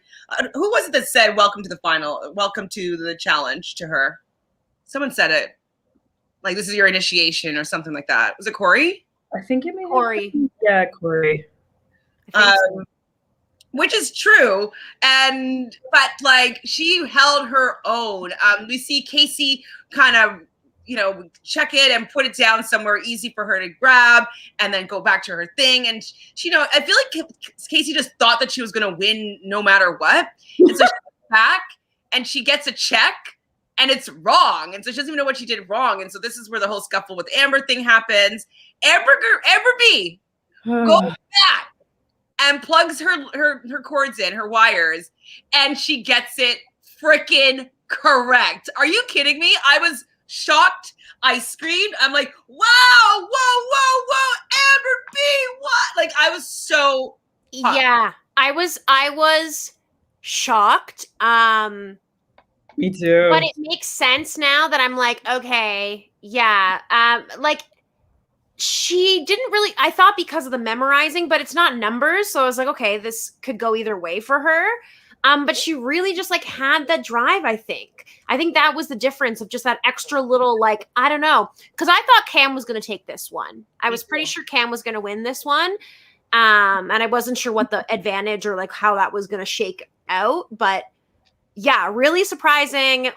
who was it that said, welcome to the final, welcome to the challenge to her? Someone said it. Like, this is your initiation or something like that. Was it Corey? I think it may be Corey. Yeah, Corey. So. Which is true. But like she held her own. We see Casey kind of, check it and put it down somewhere easy for her to grab and then go back to her thing. And she, I feel like Casey just thought that she was going to win no matter what. And so she goes back and she gets a check and it's wrong. And so she doesn't even know what she did wrong. And so this is where the whole scuffle with Amber thing happens. Amber B goes back and plugs her cords in, her wires, and she gets it freaking correct. Are you kidding me? I was shocked. I screamed. I'm like, wow, Amber B, what? Like, I was so pumped. Yeah, I was shocked. Me too. But it makes sense now that I'm like, okay, yeah. Like, she didn't really, I thought because of the memorizing, but it's not numbers. So I was like, okay, this could go either way for her. But she really just like had that drive, I think. I think that was the difference of just that extra little, like, I don't know. Because I thought Cam was going to take this one. I was pretty sure Cam was going to win this one. And I wasn't sure what the advantage or like how that was going to shake out. But yeah, really surprising.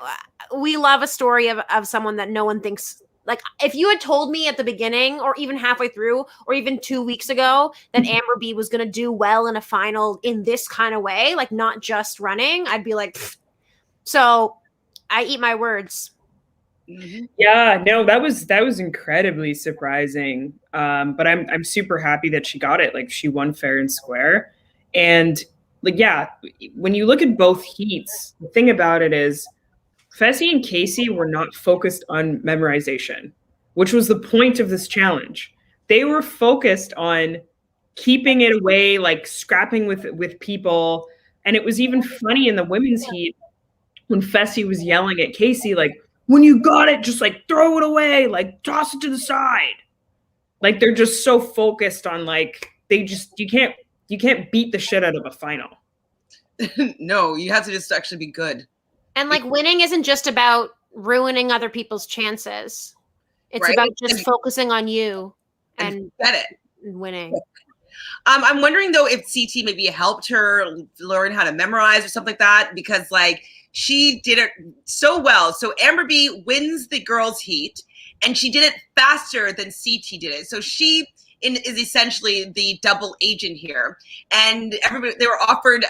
We love a story of someone that no one thinks. Like, if you had told me at the beginning or even halfway through or even 2 weeks ago that Amber B was going to do well in a final in this kind of way, like not just running, I'd be like, pfft. So I eat my words. Mm-hmm. Yeah, no, that was incredibly surprising. But I'm super happy that she got it. Like, she won fair and square. And like, yeah, when you look at both heats, the thing about it is Fessy and Casey were not focused on memorization, which was the point of this challenge. They were focused on keeping it away, like scrapping with people. And it was even funny in the women's heat when Fessy was yelling at Casey, like, when you got it, just like throw it away, like toss it to the side. Like, they're just so focused on like, you can't beat the shit out of a final. No, you have to just actually be good. And like, winning isn't just about ruining other people's chances. It's about just focusing on you and get it. Winning. I'm wondering though if CT maybe helped her learn how to memorize or something like that, because like she did it so well. So Amber B wins the girls' heat, and she did it faster than CT did it. So she is essentially the double agent here, and they were offered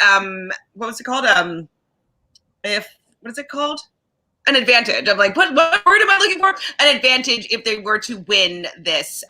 what was it called? What is it called? an advantage. I'm like, what word am I looking for? An advantage if they were to win this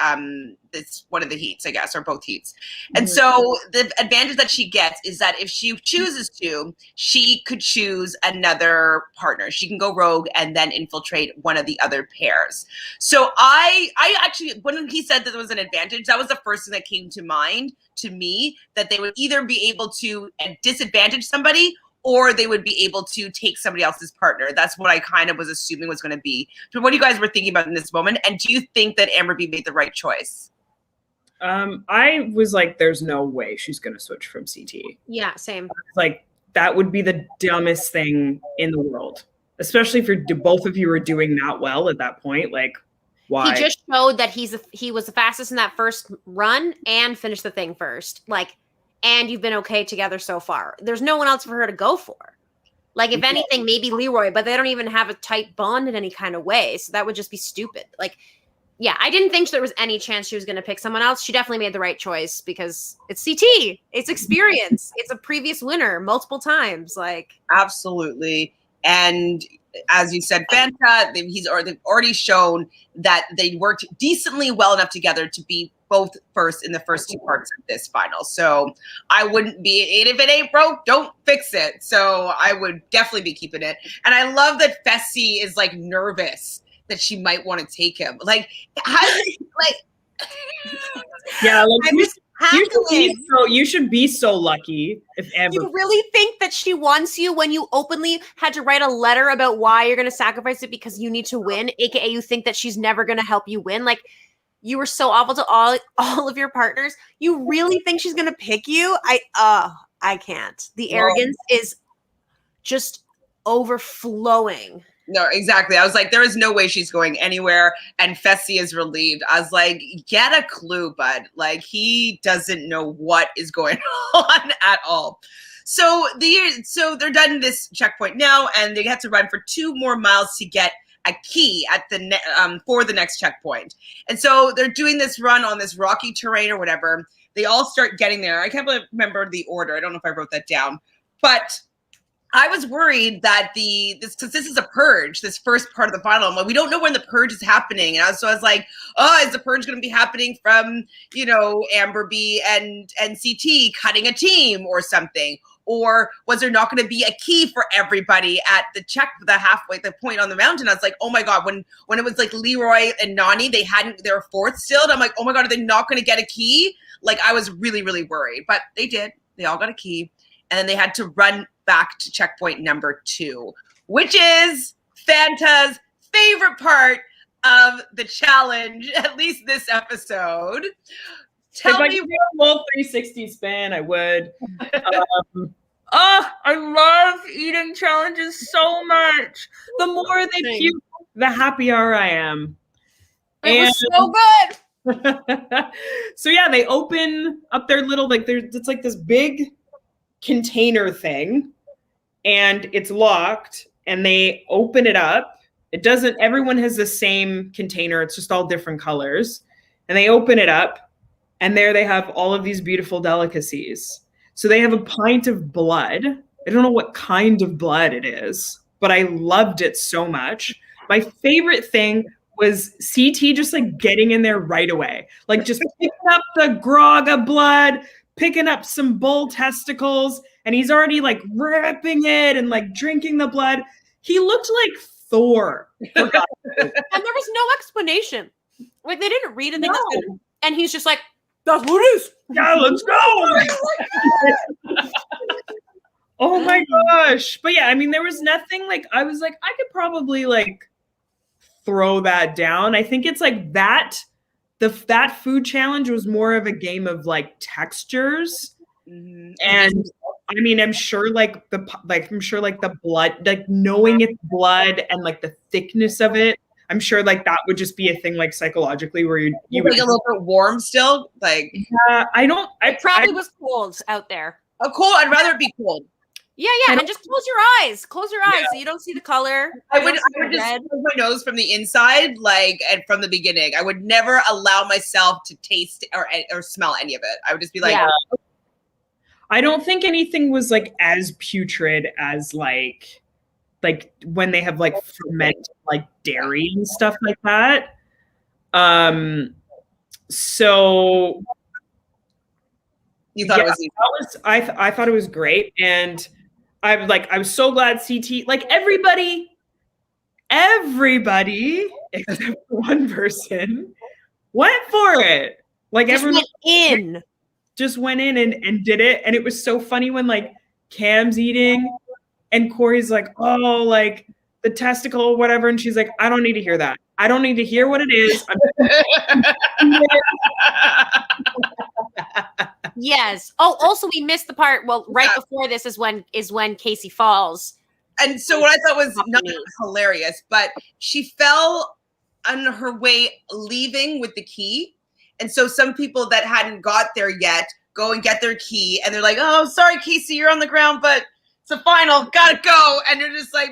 this one of the heats, I guess, or both heats. And so the advantage that she gets is that if she chooses to, she could choose another partner. She can go rogue and then infiltrate one of the other pairs. So I actually, when he said that there was an advantage, that was the first thing that came to mind to me, that they would either be able to disadvantage somebody or they would be able to take somebody else's partner. That's what I kind of was assuming was going to be. So what you guys were thinking about in this moment? And do you think that Amber B made the right choice? I was like, there's no way she's going to switch from CT. Yeah, same. Like, that would be the dumbest thing in the world, especially if both of you are doing that well at that point. Like, why? He just showed that he was the fastest in that first run and finished the thing first. Like, and you've been okay together so far. There's no one else for her to go for. Like, if anything, maybe Leroy, but they don't even have a tight bond in any kind of way. So that would just be stupid. Like, yeah, I didn't think there was any chance she was going to pick someone else. She definitely made the right choice because it's CT. It's experience. It's a previous winner multiple times. Like, absolutely. And as you said, Fanta, they've already shown that they worked decently well enough together to be both first in the first two parts of this final. So I wouldn't be, if it ain't broke, don't fix it. So I would definitely be keeping it. And I love that Fessy is like nervous that she might want to take him. Like, yeah, like you should be so lucky if ever. You really think that she wants you when you openly had to write a letter about why you're going to sacrifice it because you need to win, aka you think that she's never going to help you win? Like, you were so awful to all of your partners. You really think she's going to pick you? I can't. The arrogance is just overflowing. No, exactly. I was like, there is no way she's going anywhere. And Fessy is relieved. I was like, get a clue, bud. Like, he doesn't know what is going on at all. So they're done this checkpoint now, and they have to run for 2 more miles to get a key at the for the next checkpoint. And so they're doing this run on this rocky terrain or whatever. They all start getting there. I can't remember the order. I don't know if I wrote that down, but I was worried that because this is a purge, this first part of the final. I'm like, we don't know when the purge is happening. And so I was like, oh, is the purge going to be happening from, Amber B and CT cutting a team or something? Or was there not going to be a key for everybody at the point on the mountain? I was like, oh my God, when it was like Leroy and Nani, they were fourth still. And I'm like, oh my God, are they not going to get a key? Like, I was really, really worried, but they did. They all got a key. And then they had to run back to checkpoint number 2, which is Fanta's favorite part of the challenge, at least this episode. Tell me, if I could do a full 360 spin, I would. I love eating challenges so much. The more they puke, the happier I am. It was so good. So yeah, they open up their little it's like this big container thing, and it's locked, and they open it up. Everyone has the same container. It's just all different colors, and they open it up, and there they have all of these beautiful delicacies. So they have a pint of blood. I don't know what kind of blood it is, but I loved it so much. My favorite thing was CT just like getting in there right away, like just picking up the grog of blood, picking up some bull testicles, and he's already like ripping it and like drinking the blood. He looked like Thor. And there was no explanation. Like, they didn't read anything. No. And he's just like, that's what it is. Yeah, let's go. Oh my gosh. But yeah, I mean, there was nothing like, I was like, I could probably like throw that down. I think it's like that. That food challenge was more of a game of like textures. Mm-hmm. And I mean, I'm sure like the blood, like knowing it's blood and like the thickness of it, I'm sure like that would just be a thing like psychologically where you would a little bit warm still. Like, it probably was cold out there. Oh, cold. I'd rather it be cold. Yeah, and just close your eyes. Close your eyes so you don't see the color. I would just close my nose from the inside, like, and from the beginning. I would never allow myself to taste or smell any of it. I would just be like, I don't think anything was like as putrid as like like when they have like fermented like dairy and stuff like that. So you thought it was I thought it was great, and I was so glad CT, like everybody except one person went for it. Like just everyone went in and did it, and it was so funny when like Cam's eating and Corey's like, oh, like the testicle, whatever, and she's like, I don't need to hear that. I don't need to hear what it is. Yes. Oh, also we missed the part. Well, right before this is when Casey falls. And so what I thought was not hilarious, but she fell on her way leaving with the key. And so some people that hadn't got there yet go and get their key, and they're like, oh, sorry, Casey, you're on the ground, but it's a final, gotta go. And they're just like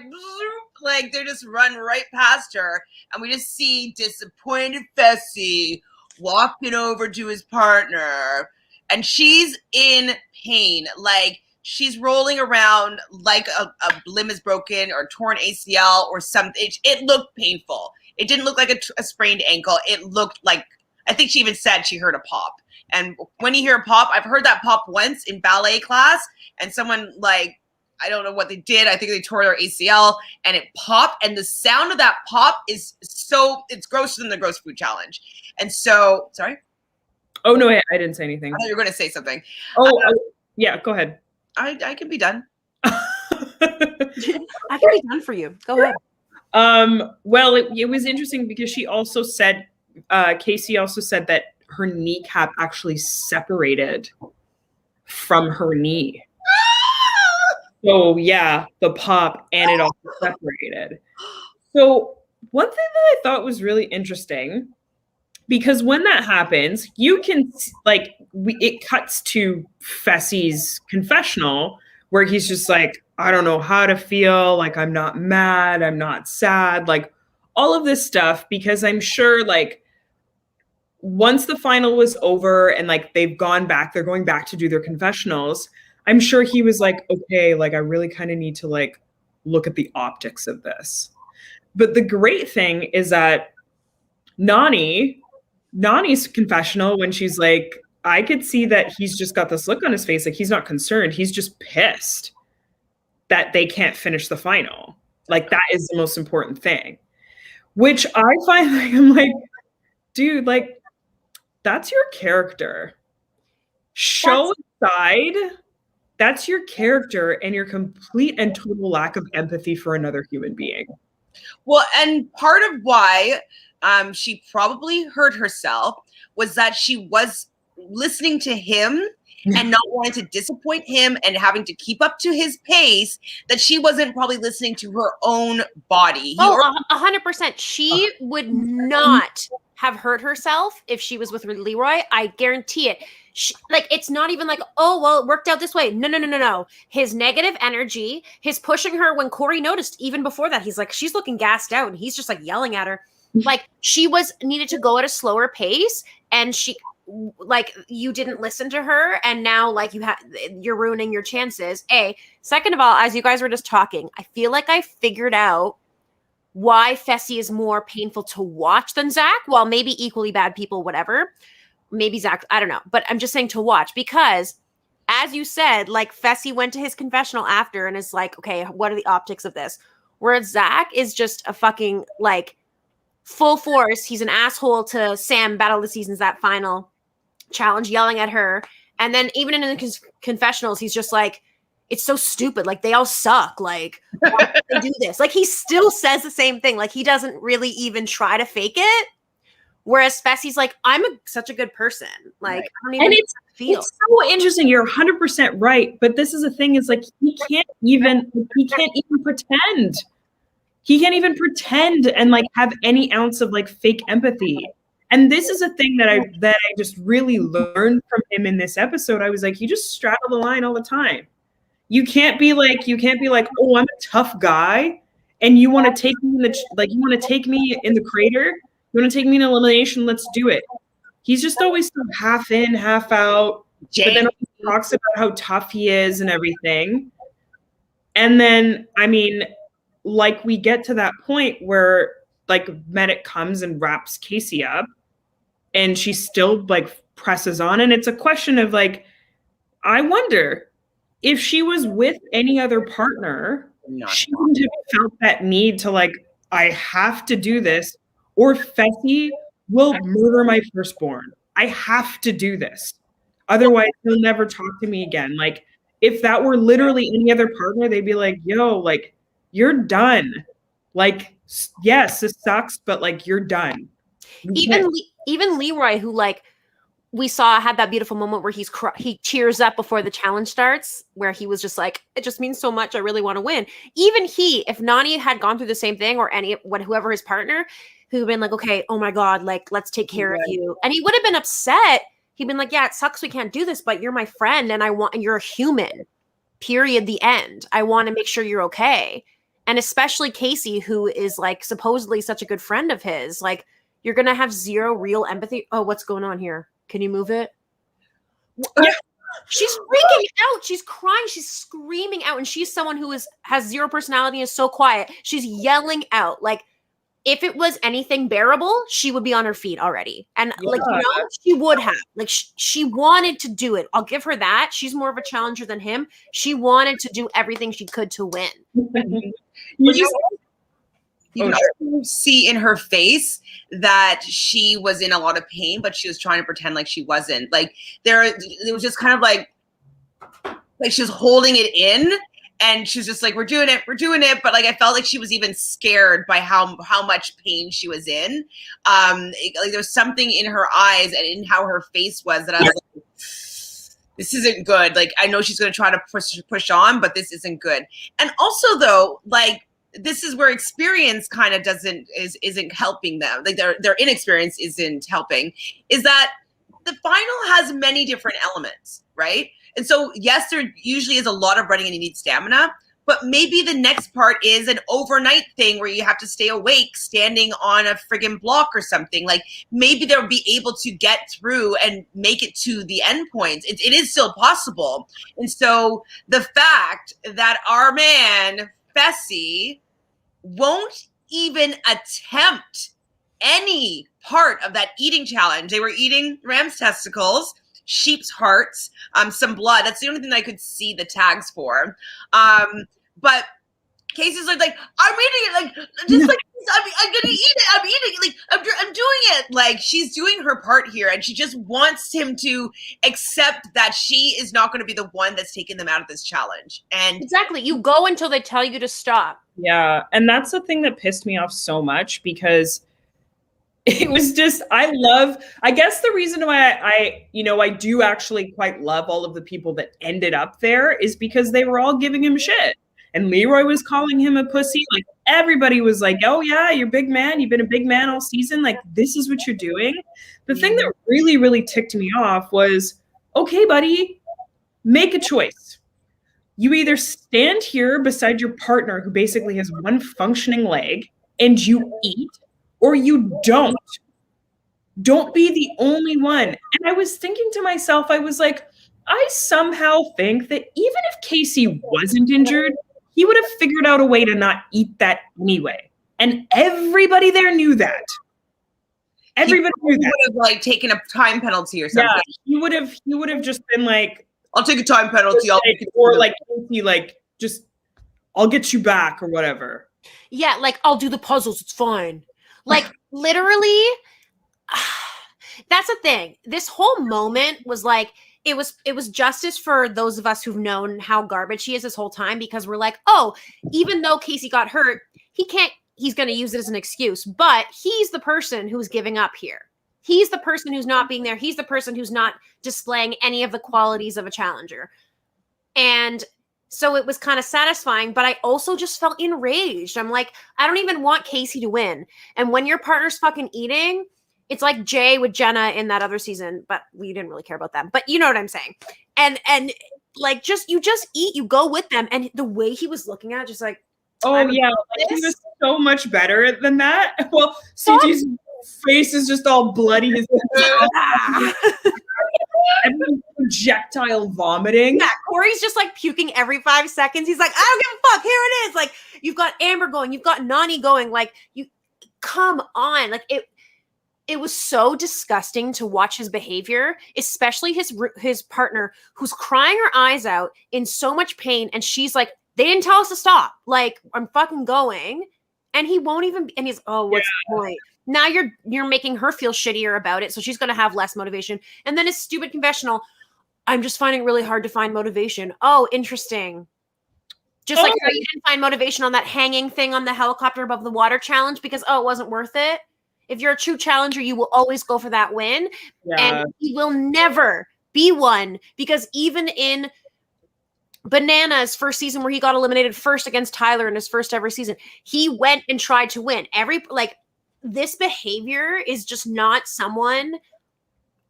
they just run right past her. And we just see disappointed Fessy walking over to his partner. And she's in pain. Like, she's rolling around like a limb is broken or torn ACL or something. It looked painful. It didn't look like a sprained ankle. It looked like, I think she even said she heard a pop. And when you hear a pop, I've heard that pop once in ballet class, and someone like, I don't know what they did. I think they tore their ACL and it popped. And the sound of that pop is it's grosser than the gross food challenge. And so, sorry? Oh, no, I didn't say anything. I thought you were going to say something. Yeah, go ahead. I can be done. I can be done for you. Go ahead. Well, it was interesting because she also said, Casey also said that her kneecap actually separated from her knee. So yeah, the pop, and it also separated. So one thing that I thought was really interesting, because when that happens, you can like it cuts to Fessy's confessional where he's just like, I don't know how to feel, like I'm not mad, I'm not sad, like all of this stuff, because I'm sure like once the final was over and like they're going back to do their confessionals, I'm sure he was like, okay, like I really kind of need to like look at the optics of this. But the great thing is that Nani's confessional, when she's like, I could see that he's just got this look on his face, like he's not concerned, he's just pissed that they can't finish the final. Like that is the most important thing. Which I find like, I'm like, dude, like that's your character. Show aside, that's your character and your complete and total lack of empathy for another human being. Well, and part of why she probably hurt herself was that she was listening to him and not wanting to disappoint him and having to keep up to his pace, that she wasn't probably listening to her own body. 100%. She would not have hurt herself if she was with Leroy. I guarantee it. Like, it's not even like, oh, well, it worked out this way. No. His negative energy, his pushing her when Corey noticed, even before that, he's like, she's looking gassed out. And he's just like yelling at her. Like, she needed to go at a slower pace. And like, you didn't listen to her. And now, like, you're ruining your chances. Second of all, as you guys were just talking, I feel like I figured out why Fessy is more painful to watch than Zach. Well, maybe equally bad people, whatever. Maybe Zach, I don't know. But I'm just saying to watch because, as you said, like Fessy went to his confessional after and is like, okay, what are the optics of this? Whereas Zach is just a fucking like full force. He's an asshole to Sam, Battle of the Seasons, that final challenge, yelling at her. And then even in his confessionals, he's just like, it's so stupid. Like, they all suck. Like, why do they do this? Like, he still says the same thing. Like, he doesn't really even try to fake it. Whereas Fessy's like, I'm such a good person. Like, I don't even feel. It's so interesting. You're 100% right. But this is the thing, is like, he can't even pretend. He can't even pretend and like have any ounce of like fake empathy. And this is a thing that I just really learned from him in this episode. I was like, you just straddle the line all the time. You can't be like, oh, I'm a tough guy, and you want to take me in the crater. You want to take me in elimination? Let's do it. He's just always so half in, half out. But then he talks about how tough he is and everything. And then, I mean, like we get to that point where like Medic comes and wraps Casey up and she still like presses on. And it's a question of like, I wonder if she was with any other partner, she wouldn't have felt that need to like, I have to do this, or Fessy will murder my firstborn. I have to do this. Otherwise, he'll never talk to me again. Like, if that were literally any other partner, they'd be like, yo, like, you're done. Like, yes, this sucks, but like, you're done. Even Leroy, who like we saw had that beautiful moment where he cheers up before the challenge starts, where he was just like, it just means so much. I really want to win. Even he, if Nany had gone through the same thing, or whoever his partner, who'd been like, okay, oh my God, like, let's take care of you. And he would have been upset. He'd been like, yeah, it sucks we can't do this, but you're my friend and you're a human, period, the end. I want to make sure you're okay. And especially Casey, who is like supposedly such a good friend of his, like, you're going to have zero real empathy. Oh, what's going on here? Can you move it? Yeah. She's freaking out. She's crying. She's screaming out. And she's someone who has zero personality and is so quiet. She's yelling out. Like, if it was anything bearable, she would be on her feet already. And like, you know, she would have. Like, she wanted to do it. I'll give her that. She's more of a challenger than him. She wanted to do everything she could to win. You can also see in her face that she was in a lot of pain, but she was trying to pretend like she wasn't. Like, it was just kind of like she was holding it in, and she was just like, we're doing it. But like, I felt like she was even scared by how much pain she was in. Like, there was something in her eyes and in how her face was that I was like, this isn't good. Like, I know she's going to try to push on, but this isn't good. And also, though, like, this is where experience kind of isn't helping them. Like, their inexperience isn't helping. Is that the final has many different elements, right? And so, yes, there usually is a lot of running and you need stamina, but maybe the next part is an overnight thing where you have to stay awake standing on a friggin' block or something. Like, maybe they'll be able to get through and make it to the end points. It is still possible. And so the fact that our man Fessy won't even attempt any part of that eating challenge. They were eating ram's testicles, sheep's hearts, some blood. That's the only thing I could see the tags for. But Casey's like, I'm eating it, like, just like, I'm gonna eat it. I'm eating it. Like, I'm doing it. Like, she's doing her part here, and she just wants him to accept that she is not going to be the one that's taking them out of this challenge. And exactly, you go until they tell you to stop. Yeah, and that's the thing that pissed me off so much, because it was just, I guess the reason why I do actually quite love all of the people that ended up there is because they were all giving him shit. And Leroy was calling him a pussy. Like, everybody was like, oh yeah, you're a big man. You've been a big man all season. Like, this is what you're doing. The thing that really, really ticked me off was, okay, buddy, make a choice. You either stand here beside your partner who basically has one functioning leg and you eat, or you don't. Don't be the only one. And I was thinking to myself, I was like, I somehow think that even if Casey wasn't injured, he would have figured out a way to not eat that anyway. And everybody there knew that. Everybody knew that. Would have like taken a time penalty or something. Yeah, he would have just been like, I'll take a time penalty. Or like, just, I'll get you back or whatever. Yeah, like, I'll do the puzzles. It's fine. Like, literally, that's the thing. This whole moment was like, it was justice for those of us who've known how garbage he is this whole time, because we're like, oh, even though Casey got hurt, he's going to use it as an excuse, but he's the person who's giving up here. He's the person who's not being there. He's the person who's not displaying any of the qualities of a challenger. And so it was kind of satisfying, but I also just felt enraged. I'm like, I don't even want Casey to win. And when your partner's fucking eating, it's like Jay with Jenna in that other season, but we didn't really care about them. But you know what I'm saying. And like, you just eat, you go with them. And the way he was looking at it, just like, oh yeah, like, he was so much better than that. Well, CG's face is just all bloody. His projectile vomiting. Yeah, Corey's just like puking every 5 seconds. He's like, I don't give a fuck. Here it is. Like, you've got Amber going, you've got Nani going. Like, you come on. Like, it was so disgusting to watch his behavior, especially his partner who's crying her eyes out in so much pain. And she's like, they didn't tell us to stop. Like, I'm fucking going. And he won't even, and he's, oh, what's the point? Now you're making her feel shittier about it. So she's going to have less motivation. And then his stupid confessional, I'm just finding it really hard to find motivation. Oh, interesting. Just like how you didn't find motivation on that hanging thing on the helicopter above the water challenge because, it wasn't worth it. If you're a true challenger, you will always go for that win. Yeah. And he will never be one because even in Bananas' first season where he got eliminated first against Tyler in his first ever season, he went and tried to win. This behavior is just not someone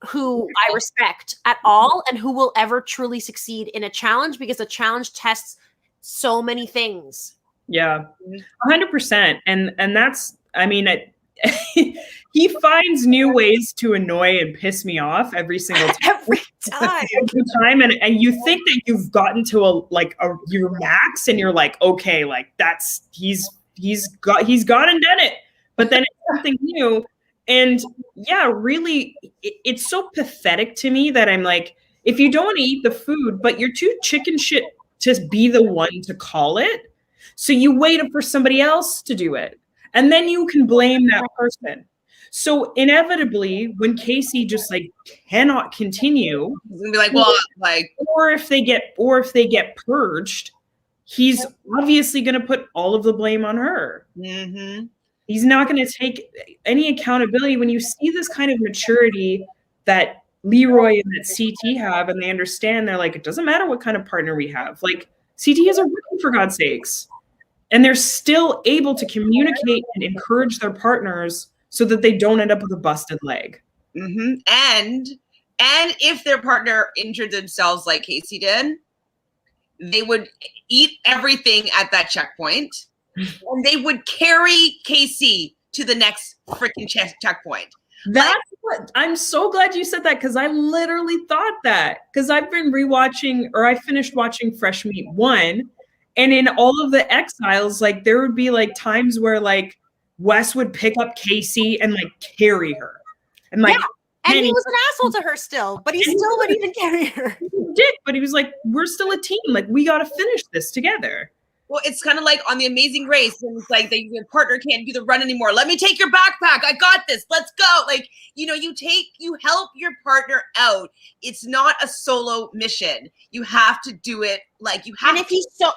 who I respect at all and who will ever truly succeed in a challenge because a challenge tests so many things. Yeah, 100%. And that's, I mean, he finds new ways to annoy and piss me off every single time. every time. And you think that you've gotten to your max and you're like, okay, like he's gone and done it. But then it's something new. And yeah, really, it's so pathetic to me that I'm like, if you don't want to eat the food, but you're too chicken shit to be the one to call it. So you wait for somebody else to do it. And then you can blame that person. So inevitably, when Casey just cannot continue, he's gonna be like, well, or if they get purged, he's obviously gonna put all of the blame on her. Mm-hmm. He's not gonna take any accountability. When you see this kind of maturity that Leroy and that CT have, and they understand, they're like, it doesn't matter what kind of partner we have. Like, CT is a rookie, for God's sakes. And they're still able to communicate and encourage their partners so that they don't end up with a busted leg. Mm-hmm. And if their partner injured themselves like Casey did, they would eat everything at that checkpoint. And they would carry Casey to the next freaking checkpoint. That's what I'm so glad you said that, because I literally thought that, because I've been I finished watching Fresh Meat 1. And in all of the exiles, there would be times where Wes would pick up Casey and carry her. And and he was an asshole to her still, but he still would even carry her. He did, but he was like, we're still a team. We got to finish this together. Well, it's kind of like on The Amazing Race, and it's like your partner can't do the run anymore. Let me take your backpack. I got this. Let's go. You help your partner out. It's not a solo mission. You have to do it. You have. And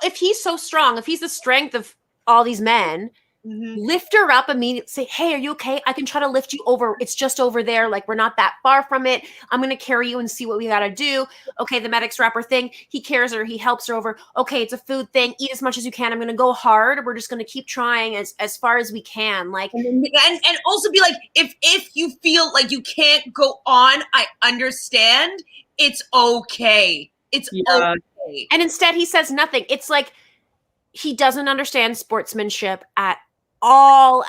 if he's so strong, if he's the strength of all these men, lift her up immediately. Say, hey, are you okay? I can try to lift you over. It's just over there. We're not that far from it. I'm going to carry you and see what we got to do. Okay, the medic's wrap her thing. He carries her. He helps her over. Okay, it's a food thing. Eat as much as you can. I'm going to go hard. We're just going to keep trying as far as we can. And also be like, if you feel like you can't go on, I understand. It's okay. It's okay. And instead he says nothing. It's like he doesn't understand sportsmanship at all.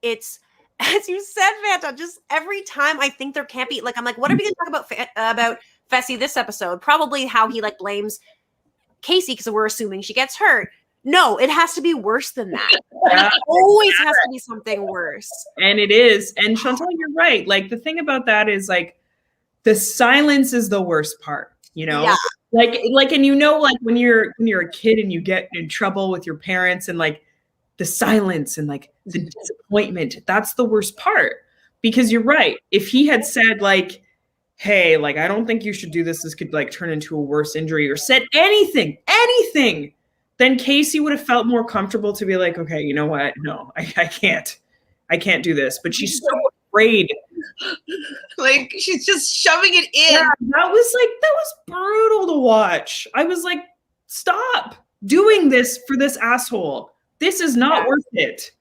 It's as you said, Fanta, just every time I think there can't be I'm like, what are we gonna talk about Fessy this episode? Probably how he blames Casey because we're assuming she gets hurt. No, it has to be worse than that. It always has to be something worse. And it is. And Chantele, you're right. The thing about that is the silence is the worst part, Yeah. And when you're a kid and you get in trouble with your parents and the silence and the disappointment, that's the worst part. Because you're right. If he had said hey, I don't think you should do this. This could turn into a worse injury, or said anything, then Casey would have felt more comfortable to be like, okay, you know what? No, I can't do this. But she's so afraid. She's just shoving it in. Yeah, that was brutal to watch. I was like, stop doing this for this asshole. This is not worth it.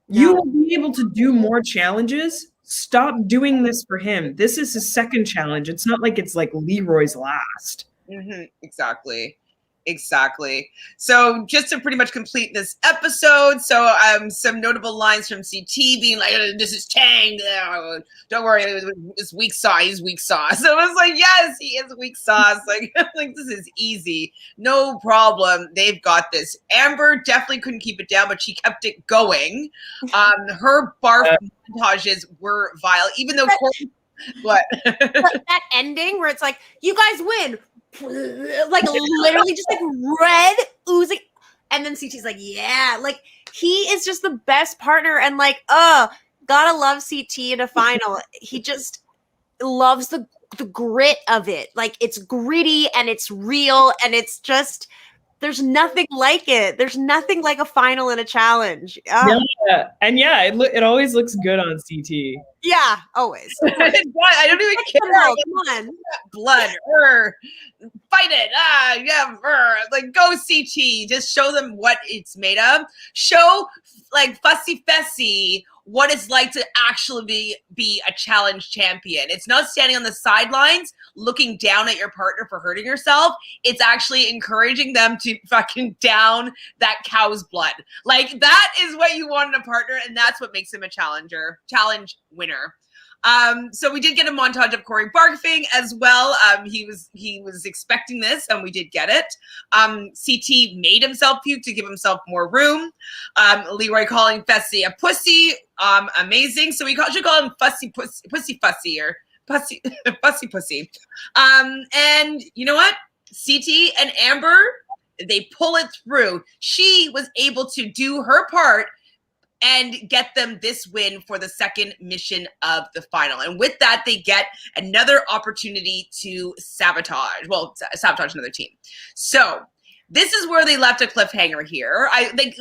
No. You will be able to do more challenges. Stop doing this for him. This is his second challenge. It's not like it's Leroy's last. Mm-hmm, exactly. Exactly. So just to pretty much complete this episode, so some notable lines from CT being like, "This is Tang. Don't worry, it's weak sauce. He's weak sauce." So it was like, yes, he is weak sauce. Like, like this is easy, no problem. They've got this. Amber definitely couldn't keep it down, but she kept it going. Her barf montages were vile, even though Courtney, what that ending where it's like, "You guys win." Like literally just like red oozing, and then CT's like, yeah, like he is just the best partner, and like, gotta love CT in a final. He just loves the grit of it. Like, it's gritty and it's real, and it's just, there's nothing like it. There's nothing like a final in a challenge. Yeah. And yeah, it always looks good on CT. Yeah, always. I don't even care. Come on. Blood. Fight it. Yeah. Like, go CT. Just show them what it's made of. Show, like, Fessy what it's like to actually be a challenge champion. It's not standing on the sidelines looking down at your partner for hurting yourself. It's actually encouraging them to fucking down that cow's blood. Like, that is what you want in a partner, and that's what makes him a challenge winner. So we did get a montage of Corey barfing as well. He was expecting this, and we did get it. CT made himself puke to give himself more room. Leroy calling Fessy a pussy. Amazing. So we should call him Fussy or Pussy. And you know what? CT and Amber, they pull it through. She was able to do her part and get them this win for the second mission of the final. And with that, they get another opportunity to sabotage another team. So this is where they left a cliffhanger here.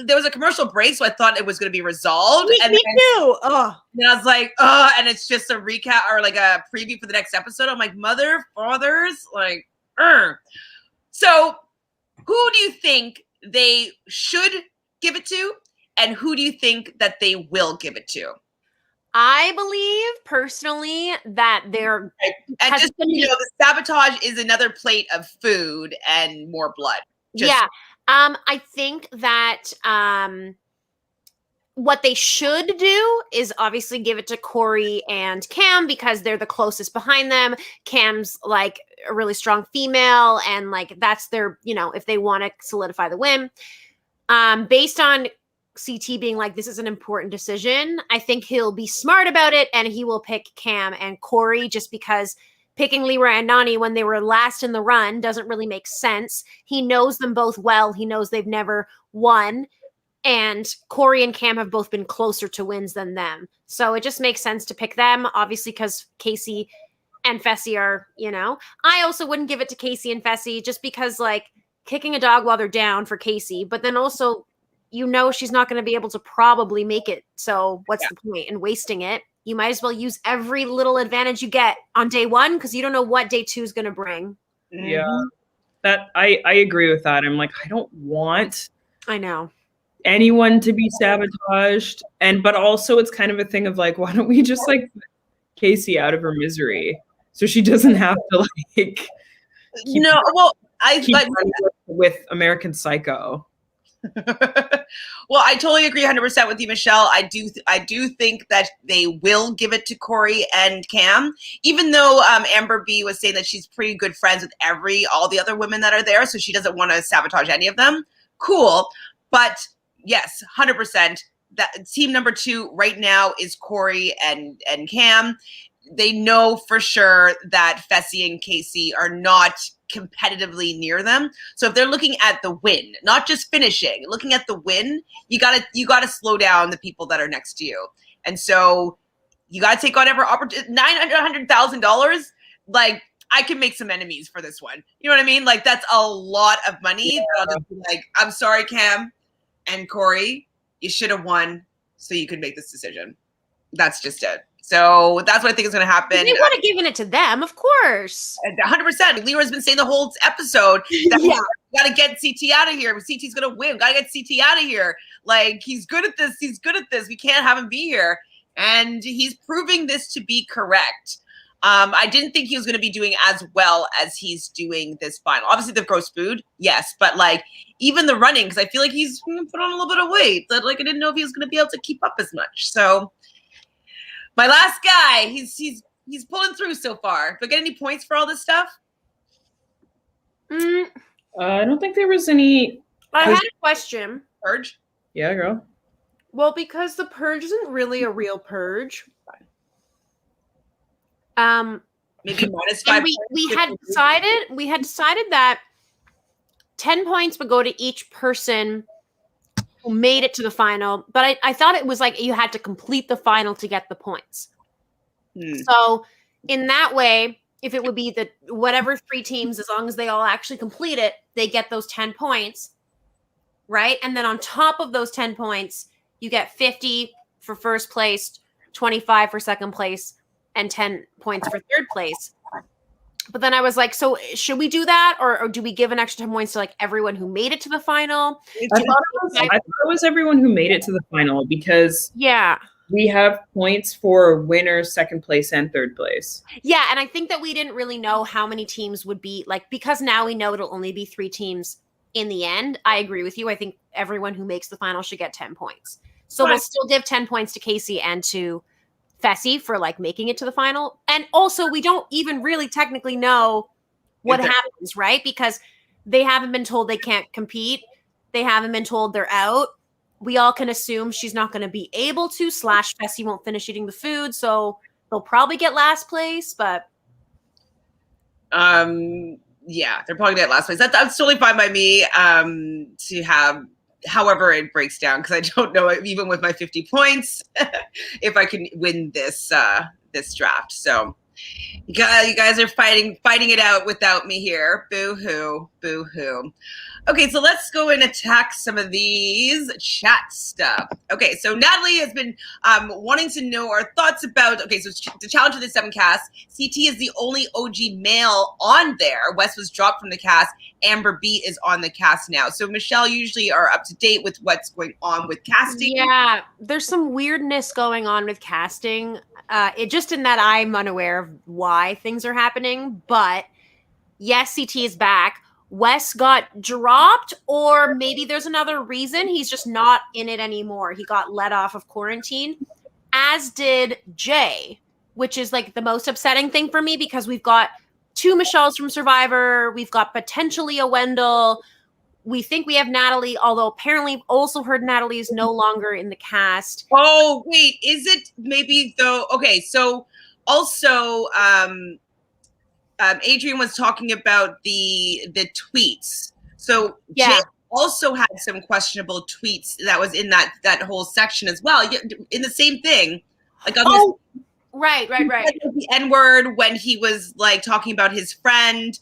There was a commercial break, so I thought it was going to be resolved. Me too. And I was like, and it's just a recap or like a preview for the next episode. I'm like, mother, fathers, like, So who do you think they should give it to? And who do you think that they will give it to? I believe personally that they're and just the sabotage is another plate of food and more blood. I think that what they should do is obviously give it to Corey and Cam because they're the closest behind them. Cam's like a really strong female, and like that's their, if they want to solidify the win. Based on CT being like, this is an important decision, I think he'll be smart about it and he will pick Cam and Corey, just because picking Leroy and Nany when they were last in the run doesn't really make sense. He knows them both well. He knows they've never won. And Corey and Cam have both been closer to wins than them. So it just makes sense to pick them, obviously, because Casey and Fessy are, I also wouldn't give it to Casey and Fessy just because, like, kicking a dog while they're down for Casey, but then also, she's not going to be able to probably make it. So what's the point in wasting it? You might as well use every little advantage you get on day one, because you don't know what day two is going to bring. Yeah, that I agree with that. I'm like, I don't want anyone to be sabotaged. But also it's kind of a thing of like, why don't we just like Casey out of her misery so she doesn't have to like keep with American Psycho. Well, I totally agree 100% with you, Michelle. I do think that they will give it to Corey and Cam, even though Amber B was saying that she's pretty good friends with all the other women that are there, so she doesn't want to sabotage any of them. Cool. But yes, 100%. That team number 2 right now is Corey and Cam. They know for sure that Fessy and Casey are not competitively near them. So if they're looking at the win, not just finishing, looking at the win, you gotta slow down the people that are next to you. And so you gotta take whatever opportunity. $900,000. Like, I can make some enemies for this one. You know what I mean? Like, that's a lot of money. Yeah. I'll just be like, I'm sorry, Cam and Corey, you should have won so you could make this decision. That's just it. So that's what I think is going to happen. They would have given it to them, of course. 100%. Leroy's been saying the whole episode that we got to get CT out of here. CT's going to win. Got to get CT out of here. Like, he's good at this. He's good at this. We can't have him be here. And he's proving this to be correct. I didn't think he was going to be doing as well as he's doing this final. Obviously, the gross food, yes, but like even the running, because I feel like he's put on a little bit of weight. That like I didn't know if he was going to be able to keep up as much. So my last guy, he's pulling through so far. Do I get any points for all this stuff? I don't think there was any. I had a question. Purge? Yeah, girl. Well, because the purge isn't really a real purge. Maybe -5. We had decided that 10 points would go to each person who made it to the final, but I thought it was like you had to complete the final to get the points. So in that way, if it would be the whatever 3 teams, as long as they all actually complete it, they get those 10 points, right? And then on top of those 10 points, you get 50 for first place, 25 for second place, and 10 points for third place. But then I was like, so should we do that? Or do we give an extra 10 points to like everyone who made it to the final? I thought it was everyone who made it to the final because we have points for winner, second place, and third place. Yeah, and I think that we didn't really know how many teams would be like, because now we know it'll only be 3 teams in the end. I agree with you. I think everyone who makes the final should get 10 points. So we'll still give 10 points to Casey and to Fessy for like making it to the final. And also we don't even really technically know what happens, right? Because they haven't been told they can't compete. They haven't been told they're out. We all can assume she's not going to be able to / Fessy won't finish eating the food. So they'll probably get last place, but. Yeah, they're probably at last place. That's totally fine by me to have however it breaks down, because I don't know, even with my 50 points, if I can win this this draft. So you guys are fighting it out without me here. Boo-hoo, boo-hoo. Okay, so let's go and attack some of these chat stuff. Okay, so Natalie has been wanting to know our thoughts about, okay, so the challenge of the 7 cast, CT is the only OG male on there. Wes was dropped from the cast. Amber B is on the cast now. So Michelle, you usually are up to date with what's going on with casting. Yeah, there's some weirdness going on with casting. It just in that I'm unaware of why things are happening, but yes, CT is back. Wes got dropped, or maybe there's another reason. He's just not in it anymore. He got let off of quarantine, as did Jay, which is like the most upsetting thing for me because we've got 2 Michelles from Survivor. We've got potentially a Wendell. We think we have Natalie, although apparently also heard Natalie is no longer in the cast. Oh, wait, is it maybe though? Okay, so also, Adrian was talking about the tweets. So Jay also had some questionable tweets that was in that whole section as well. In the same thing, like on right. The N-word when he was like talking about his friend.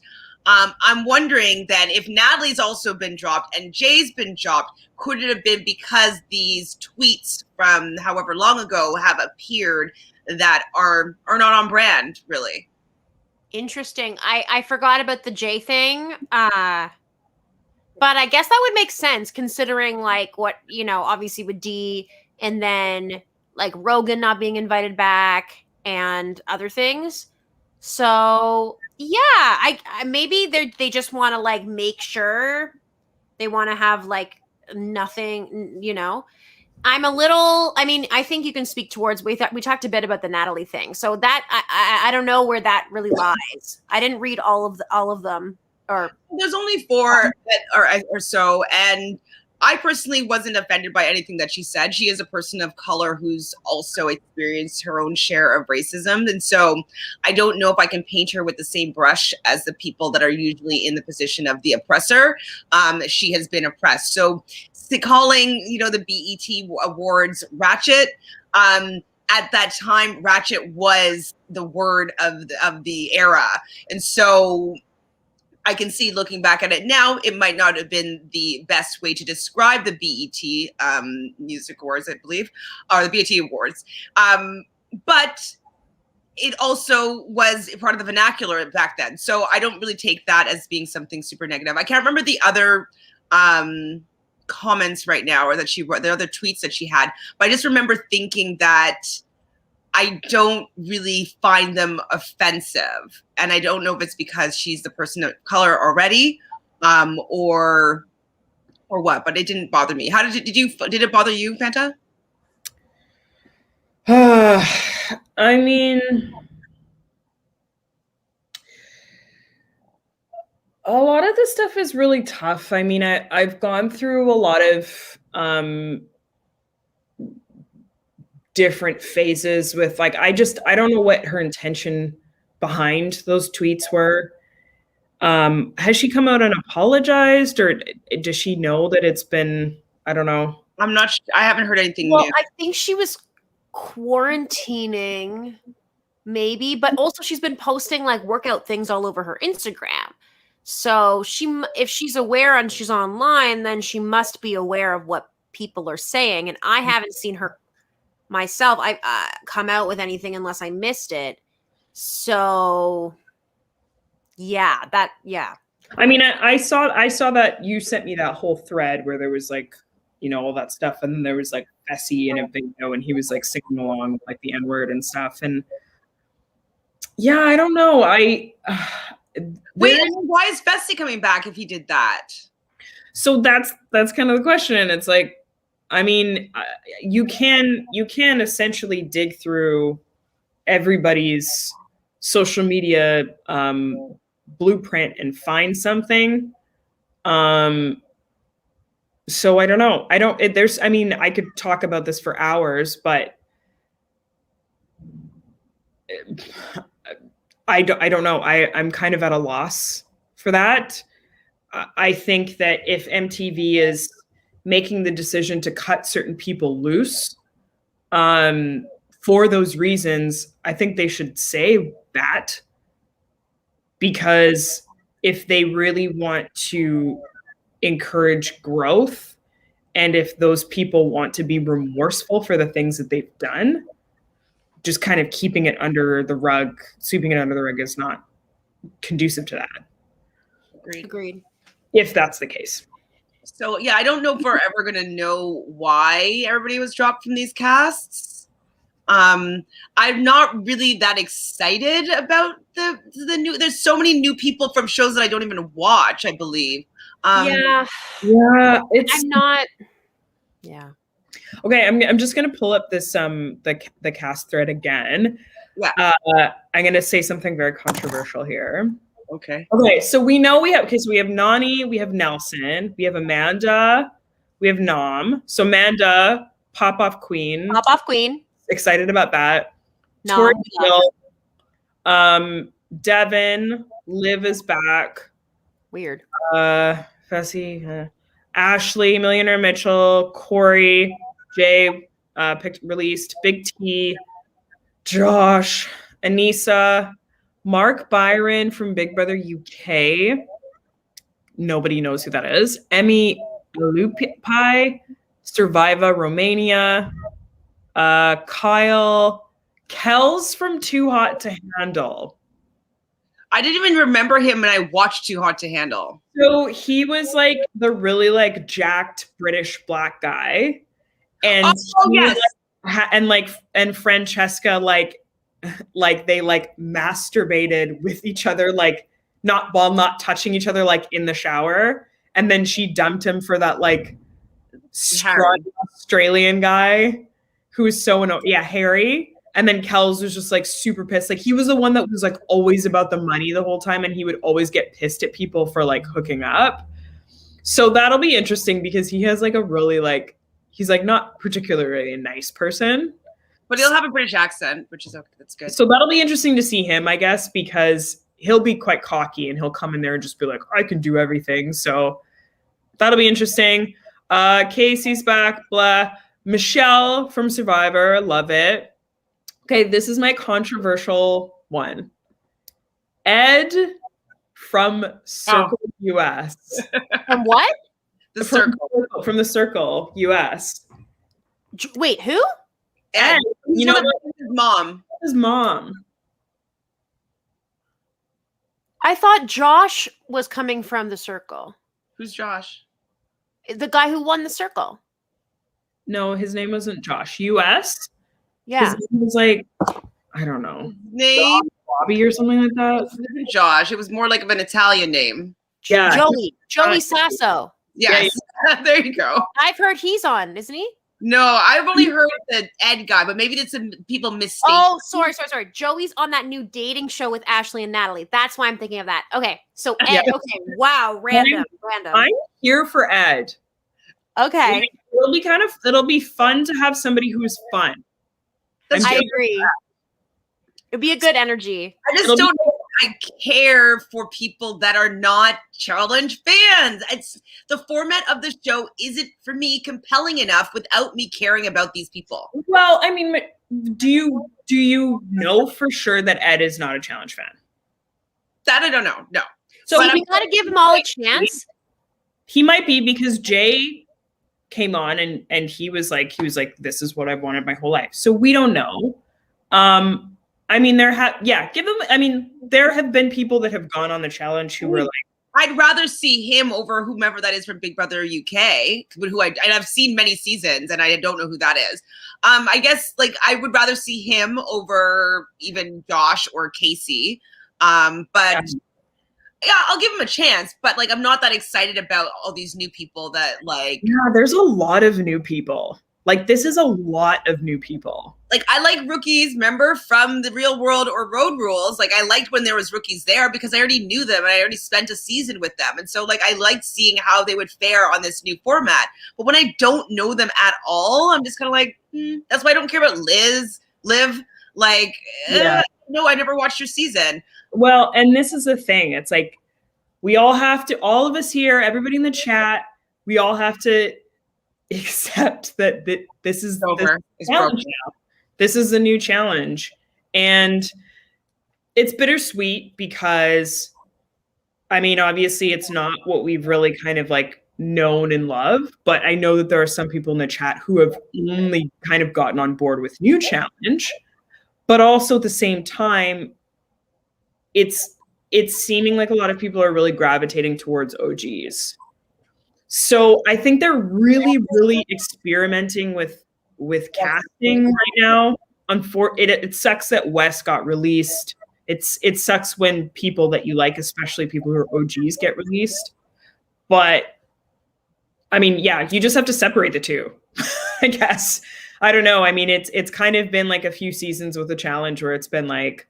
I'm wondering then if Natalie's also been dropped and Jay's been dropped, could it have been because these tweets from however long ago have appeared that are not on brand, really? Interesting. I forgot about the J thing. But I guess that would make sense considering like what, obviously with D and then like Rogan not being invited back and other things. So yeah, I maybe they just want to like make sure they want to have like nothing, I think you can speak towards, we talked a bit about the Natalie thing. So that, I don't know where that really lies. I didn't read all of them. Or there's only 4 or so. And I personally wasn't offended by anything that she said. She is a person of color who's also experienced her own share of racism. And so I don't know if I can paint her with the same brush as the people that are usually in the position of the oppressor. She has been oppressed. So calling, the BET Awards ratchet, at that time, ratchet was the word of the era. And so I can see looking back at it now, it might not have been the best way to describe the BET Music Awards, I believe, or the BET Awards. But it also was part of the vernacular back then. So I don't really take that as being something super negative. I can't remember the other comments right now, or that she wrote, the other tweets that she had. But I just remember thinking that I don't really find them offensive. And I don't know if it's because she's the person of color already, or what, but it didn't bother me. How did it bother you, Fanta? I mean, a lot of this stuff is really tough. I mean, I've gone through a lot of different phases with like, I don't know what her intention behind those tweets were. Has she come out and apologized, or does she know that it's been, I don't know. I'm not I haven't heard anything Well, new. I think she was quarantining maybe, but also she's been posting like workout things all over her Instagram. So if she's aware and she's online, then she must be aware of what people are saying. And I haven't seen her myself. I come out with anything unless I missed it. So yeah. I mean, I saw that you sent me that whole thread where there was like, you know, all that stuff, and then there was like Fessy and a Bigo, and he was like singing along with like the N-word and stuff. And yeah, I don't know. Wait, why is Fessy coming back if he did that? So that's kind of the question, and it's like, I mean, you can essentially dig through everybody's social media blueprint and find something. So I don't know. I mean, I could talk about this for hours, but I don't know. I'm kind of at a loss for that. I think that if MTV is making the decision to cut certain people loose, for those reasons, I think they should say that, because if they really want to encourage growth, and if those people want to be remorseful for the things that they've done, just kind of keeping it under the rug, sweeping it under the rug, is not conducive to that. Agreed. If that's the case. So yeah, I don't know if we're ever gonna know why everybody was dropped from these casts. I'm not really that excited about the new. There's so many new people from shows that I don't even watch, I believe. Yeah. I'm not. Yeah. Okay, I'm just gonna pull up this the cast thread again. Yeah. I'm gonna say something very controversial here. Okay. Okay, so we have Nani, we have Nelson, we have Amanda, we have Nam. So Amanda, Pop Off Queen. Excited about that. No. Devin, Liv is back. Weird. Fessy, Ashley, Millionaire Mitchell, Corey, Jay, released, Big T, Josh, Anissa, Mark Byron from Big Brother UK. Nobody knows who that is. Emmy Lupai, Surviva Romania, Kyle, Kells from Too Hot to Handle. I didn't even remember him when I watched Too Hot to Handle. So he was like the really like jacked British black guy. And yes. And Francesca like they like masturbated with each other, like not touching each other, like in the shower. And then she dumped him for that like scrawny Australian guy who was so annoying. Yeah, Harry. And then Kells was just like super pissed. Like he was the one that was like always about the money the whole time, and he would always get pissed at people for like hooking up. So that'll be interesting because he has like a really like, he's like not particularly a nice person. But he'll have a British accent, which is okay. That's good. So that'll be interesting to see him, I guess, because he'll be quite cocky and he'll come in there and just be like, I can do everything. So that'll be interesting. Casey's back, blah. Michelle from Survivor, love it. Okay, this is my controversial one. Ed from Circle US. From what? The Circle. From the Circle US. Wait, who? Ed. You know his mom. His mom. I thought Josh was coming from the Circle. Who's Josh? The guy who won the Circle. No, his name wasn't Josh. US. Yeah. His name was like, I don't know, Name Bobby or something like that. wasn't Josh. It was more like of an Italian name. Yeah. Joey Sasso. Yes. There you go. I've heard he's on, isn't he? No, I've only heard the Ed guy, but maybe it's people mistake. Oh, sorry. Joey's on that new dating show with Ashley and Natalie. That's why I'm thinking of that. Okay, so Ed. Yeah. Okay, wow, random. I'm here for Ed. Okay, It'll be fun to have somebody who's fun. I agree. It'd be a good energy. I just don't know if I care for people that are not challenge fans. It's the format of the show isn't for me compelling enough without me caring about these people. Well, I mean, do you know for sure that Ed is not a challenge fan? That I don't know. No. So we gotta give them all a chance. He might be, because Jay came on and he was like, this is what I've wanted my whole life. So we don't know. I mean, there have been people that have gone on the challenge who were like, I'd rather see him over whomever that is from Big Brother UK, and I've seen many seasons and I don't know who that is. I guess like I would rather see him over even Josh or Casey. But yeah, I'll give him a chance, but like I'm not that excited about all these new people that like. Yeah, there's a lot of new people. Like this is a lot of new people. Like I like rookies, remember, from the Real World or Road Rules. Like I liked when there was rookies there because I already knew them and I already spent a season with them. And so like I liked seeing how they would fare on this new format. But when I don't know them at all, I'm just kind of like, that's why I don't care about Liv. Like, no, I never watched your season. Well, and this is the thing. It's like all of us here, everybody in the chat, we all have to accept that this is over. It's challenge now. This is the new challenge. And it's bittersweet because, I mean, obviously it's not what we've really kind of like known and loved, but I know that there are some people in the chat who have only kind of gotten on board with new challenge, but also at the same time, it's seeming like a lot of people are really gravitating towards OGs. So I think they're really, really experimenting with casting right now. It sucks that Wes got released. It sucks when people that you like, especially people who are OGs, get released. But I mean, yeah, you just have to separate the two, I guess. I don't know. I mean, it's kind of been like a few seasons with the challenge where it's been like,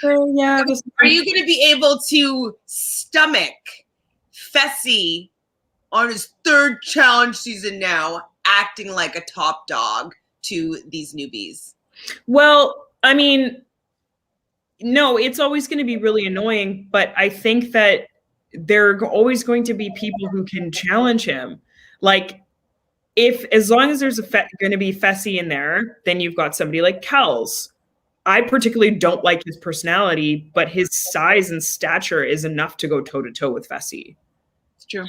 oh yeah. Are you going to be able to stomach Fessy on his third challenge season now, acting like a top dog to these newbies? Well, I mean, no, it's always going to be really annoying, but I think that there are always going to be people who can challenge him. Like, as long as there's going to be Fessy in there, then you've got somebody like Kels. I particularly don't like his personality, but his size and stature is enough to go toe to toe with Fessy. It's true.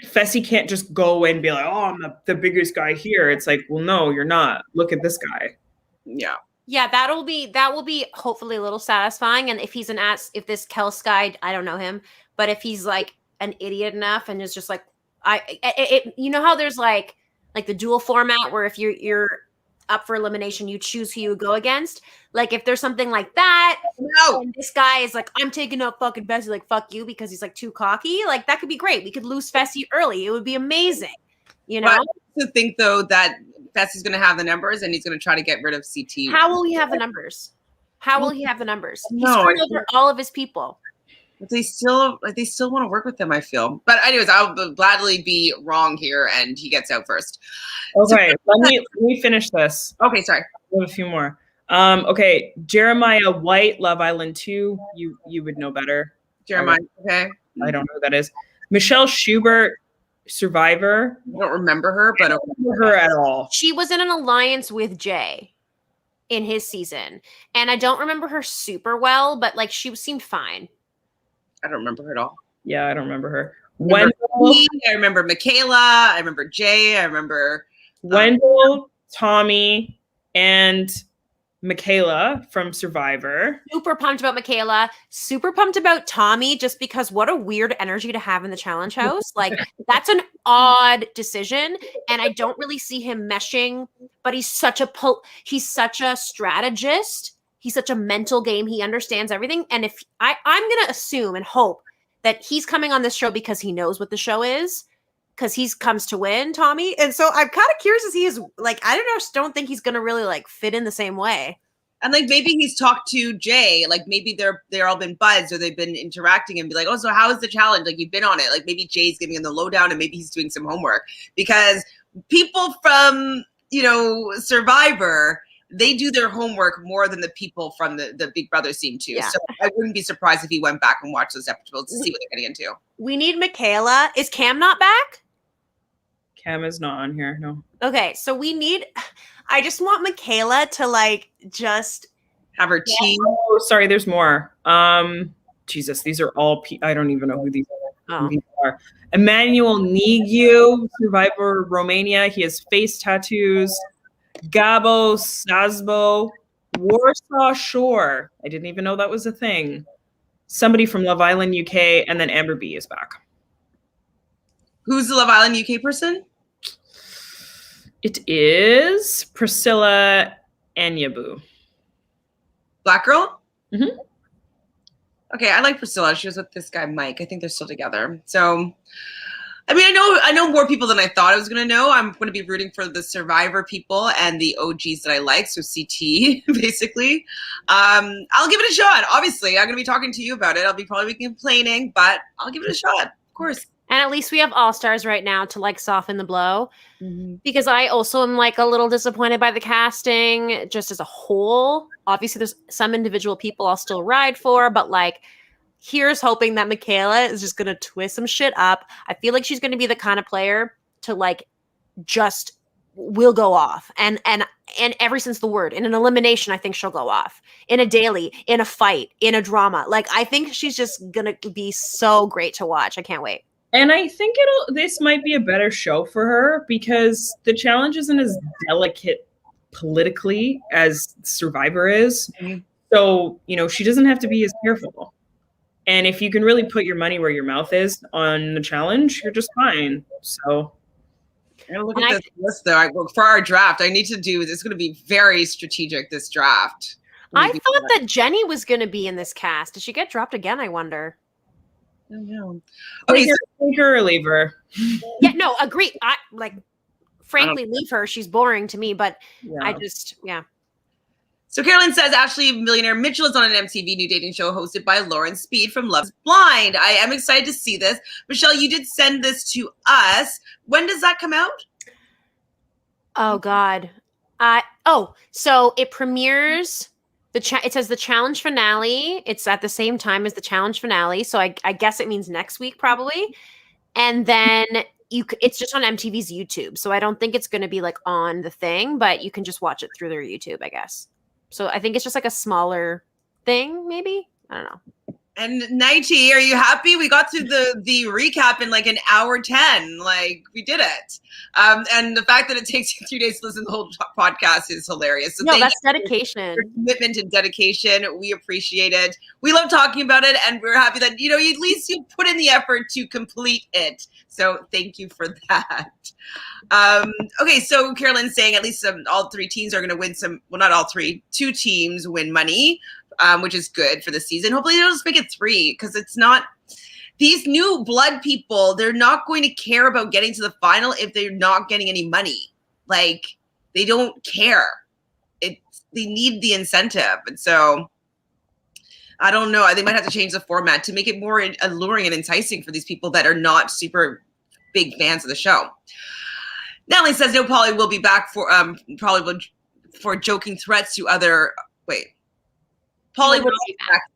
Fessy can't just go and be like, oh, I'm the biggest guy here. It's like, well, no, you're not. Look at this guy. Yeah. Yeah, that will be hopefully a little satisfying. And if if this Kels guy, I don't know him, but if he's like an idiot enough and is just like, you know how there's like the dual format where if you're up for elimination, you choose who you would go against. Like if there's something like that, and this guy is like, I'm taking up fucking Fessy, like fuck you, because he's like too cocky. Like that could be great. We could lose Fessy early. It would be amazing. You know. But I also think though that Fessy's going to have the numbers and he's going to try to get rid of CT. How will he have the numbers? He's No, screwed over all of his people. But they still want to work with them, I feel. But anyways, I'll gladly be wrong here and he gets out first. Okay, let me finish this. Okay, sorry. We have a few more. Okay, Jeremiah White, Love Island 2. You would know better. Jeremiah, okay. I don't know who that is. Michelle Schubert, Survivor. I don't remember her, but I don't remember her at all. She was in an alliance with Jay in his season. And I don't remember her super well, but like she seemed fine. I don't remember her at all. Yeah, I don't remember her. I remember Michaela. I remember Jay. I remember Wendell, Tommy, and Michaela from Survivor. Super pumped about Michaela. Super pumped about Tommy, just because what a weird energy to have in the challenge house. Like, that's an odd decision, and I don't really see him meshing. But he's such a strategist. He's such a mental game. He understands everything. And if I'm gonna assume and hope that he's coming on this show because he knows what the show is, because he comes to win, Tommy. And so I'm kind of curious as he is, like, I don't think he's gonna really like fit in the same way. And like maybe he's talked to Jay, like maybe they're all been buds or they've been interacting and be like, oh, so how is the challenge? Like you've been on it. Like maybe Jay's giving him the lowdown and maybe he's doing some homework, because people from, you know, Survivor, they do their homework more than the people from the Big Brother seem to. Yeah. So I wouldn't be surprised if he went back and watched those episodes to see what they're getting into. We need Michaela. Is Cam not back? Cam is not on here. No. Okay, so I just want Michaela to like just have her tea. Oh, sorry, there's more. Jesus, these are all I don't even know who these are. Emmanuel Nigiu, Survivor Romania. He has face tattoos. Gabo Sazbo, Warsaw Shore. I didn't even know that was a thing. Somebody from Love Island UK, and then Amber B is back. Who's the Love Island UK person? It is Priscilla Anyabu. Black girl? Mm-hmm. Okay, I like Priscilla. She was with this guy, Mike. I think they're still together. So, I mean, I know more people than I thought I was going to know. I'm going to be rooting for the Survivor people and the OGs that I like, so CT, basically. I'll give it a shot. Obviously, I'm going to be talking to you about it. I'll be probably complaining, but I'll give it a shot, of course. And at least we have all-stars right now to like soften the blow. Mm-hmm. Because I also am like a little disappointed by the casting just as a whole. Obviously, there's some individual people I'll still ride for, but like, here's hoping that Michaela is just going to twist some shit up. I feel like she's going to be the kind of player to like just will go off. And every sense of the word. In an elimination, I think she'll go off. In a daily, in a fight, in a drama. Like, I think she's just going to be so great to watch. I can't wait. And I think this might be a better show for her because the challenge isn't as delicate politically as Survivor is. Mm-hmm. So, you know, she doesn't have to be as careful. And if you can really put your money where your mouth is on the challenge, you're just fine. So I'm gonna look at this list though. For our draft, I need to do it's going to be very strategic, this draft. I thought that Jenny was going to be in this cast. Did she get dropped again? I wonder. I don't know. Okay, take her or leave her. Yeah, no, agree. I frankly leave her. She's boring to me, but yeah. So Carolyn says Ashley Millionaire Mitchell is on an MTV new dating show hosted by Lauren Speed from Love's Blind. I am excited to see this. Michelle, you did send this to us. When does that come out? Oh God. So it premieres. It says the challenge finale. It's at the same time as the challenge finale. So I guess it means next week probably. And then it's just on MTV's YouTube. So I don't think it's going to be like on the thing, but you can just watch it through their YouTube, I guess. So I think it's just like a smaller thing, maybe. I don't know. And Nighty, are you happy? We got through the recap in like an hour 10. Like we did it. And the fact that it takes you 3 days to listen to the whole podcast is hilarious. So no, that's dedication. Your commitment and dedication. We appreciate it. We love talking about it, and we're happy that at least you put in the effort to complete it. So thank you for that. Okay, so Carolyn's saying at least all three teams are going to win some. Well, not all three. 2 teams win money. Which is good for the season. Hopefully they'll just make it 3 because it's not these new blood people. They're not going to care about getting to the final if they're not getting any money. Like they don't care. They need the incentive. And so I don't know. They might have to change the format to make it more alluring and enticing for these people that are not super big fans of the show. Natalie says no, Polly will be back for joking threats to other Paulie was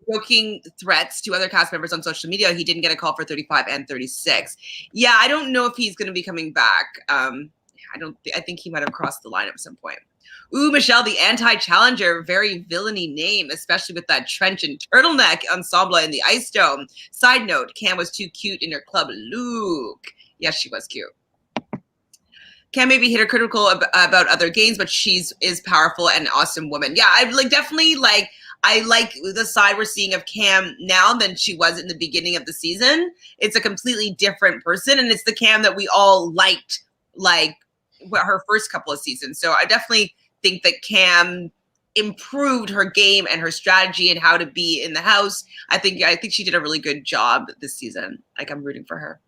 joking threats to other cast members on social media. He didn't get a call for 35 and 36. Yeah, I don't know if he's going to be coming back. I think he might have crossed the line at some point. Ooh, Michelle, the anti-challenger, very villainy name, especially with that trench and turtleneck ensemble in the Ice Dome. Side note, Cam was too cute in her club look. Yes, she was cute. Cam may be hypocritical about other games, but is powerful and an awesome woman. Yeah, I definitely I like the side we're seeing of Cam now than she was in the beginning of the season. It's a completely different person, and it's the Cam that we all liked, her first couple of seasons. So I definitely think that Cam improved her game and her strategy and how to be in the house. I think she did a really good job this season. I'm rooting for her.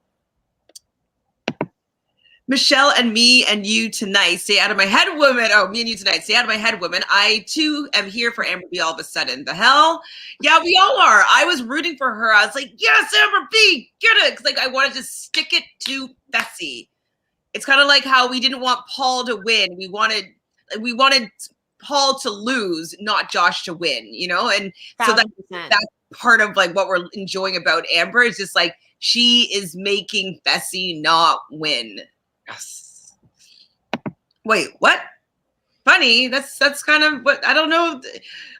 Michelle and me and you tonight. Stay out of my head, woman. Oh, me and you tonight. Stay out of my head, woman. I, too, am here for Amber B all of a sudden. The hell? Yeah, we all are. I was rooting for her. I was like, yes, Amber B, get it. Because I wanted to stick it to Fessy. It's kind of like how we didn't want Paul to win. We wanted Paul to lose, not Josh to win, And so that's part of what we're enjoying about Amber is just she is making Fessy not win. Yes. Wait, what? Funny. That's kind of what I don't know.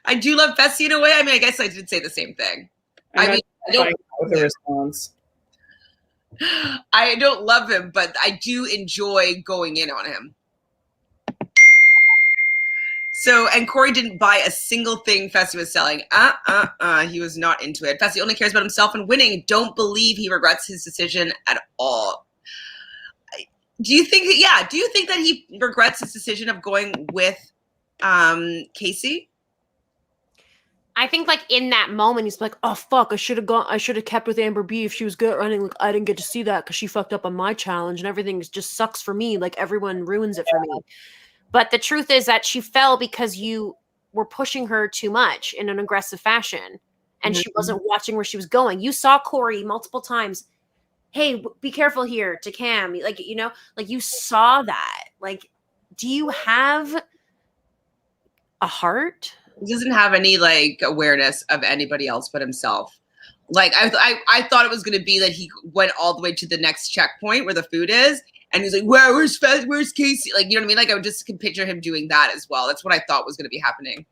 I do love Fessy in a way. I mean, I guess I did say the same thing. I don't with the response. I don't love him, but I do enjoy going in on him. So, and Corey didn't buy a single thing Fessy was selling. He was not into it. Fessy only cares about himself and winning. Don't believe he regrets his decision at all. Do you think that he regrets his decision of going with Casey? I think in that moment he's like, oh fuck, I should have kept with Amber B if she was good running. I didn't get to see that because she fucked up on my challenge and everything just sucks for me. Everyone ruins it for me. But the truth is that she fell because you were pushing her too much in an aggressive fashion and she wasn't watching where she was going. You saw Corey multiple times. Hey, be careful here to Cam. You saw that. Do you have a heart? He doesn't have any awareness of anybody else but himself. I thought it was going to be that he went all the way to the next checkpoint where the food is. And he's like, where's Casey? You know what I mean? I would just picture him doing that as well. That's what I thought was going to be happening.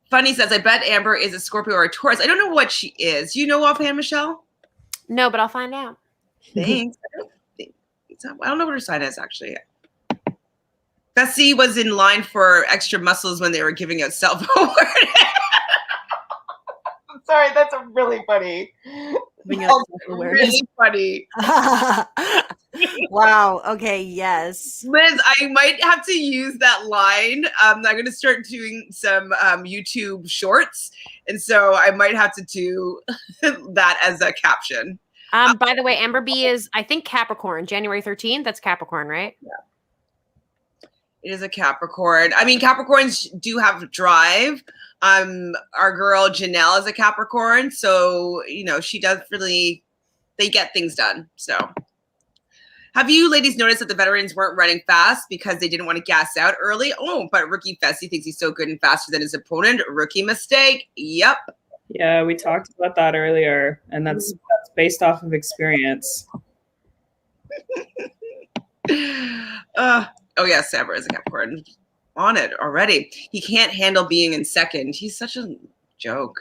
Funny says, I bet Amber is a Scorpio or a Taurus. I don't know what she is. You know offhand, Michelle? No, but I'll find out. Thanks. I don't know what her sign is, actually. Fessy was in line for extra muscles when they were giving out self-awareness. I'm sorry, that's really funny. Really funny. Wow. Okay. Yes. Liz, I might have to use that line. I'm going to start doing some YouTube shorts. And so I might have to do that as a caption. By the way, Amber B is, I think, Capricorn, January 13th. That's Capricorn, right? Yeah. It is a Capricorn. I mean, Capricorns do have drive. Our girl Janelle is a Capricorn. So, she does they get things done. So have you ladies noticed that the veterans weren't running fast because they didn't want to gas out early? Oh, but rookie Fessy thinks he's so good and faster than his opponent. Rookie mistake. Yep. Yeah, we talked about that earlier, and that's based off of experience. Oh yeah, Amber is a Capricorn. On it already. He can't handle being in second. He's such a joke.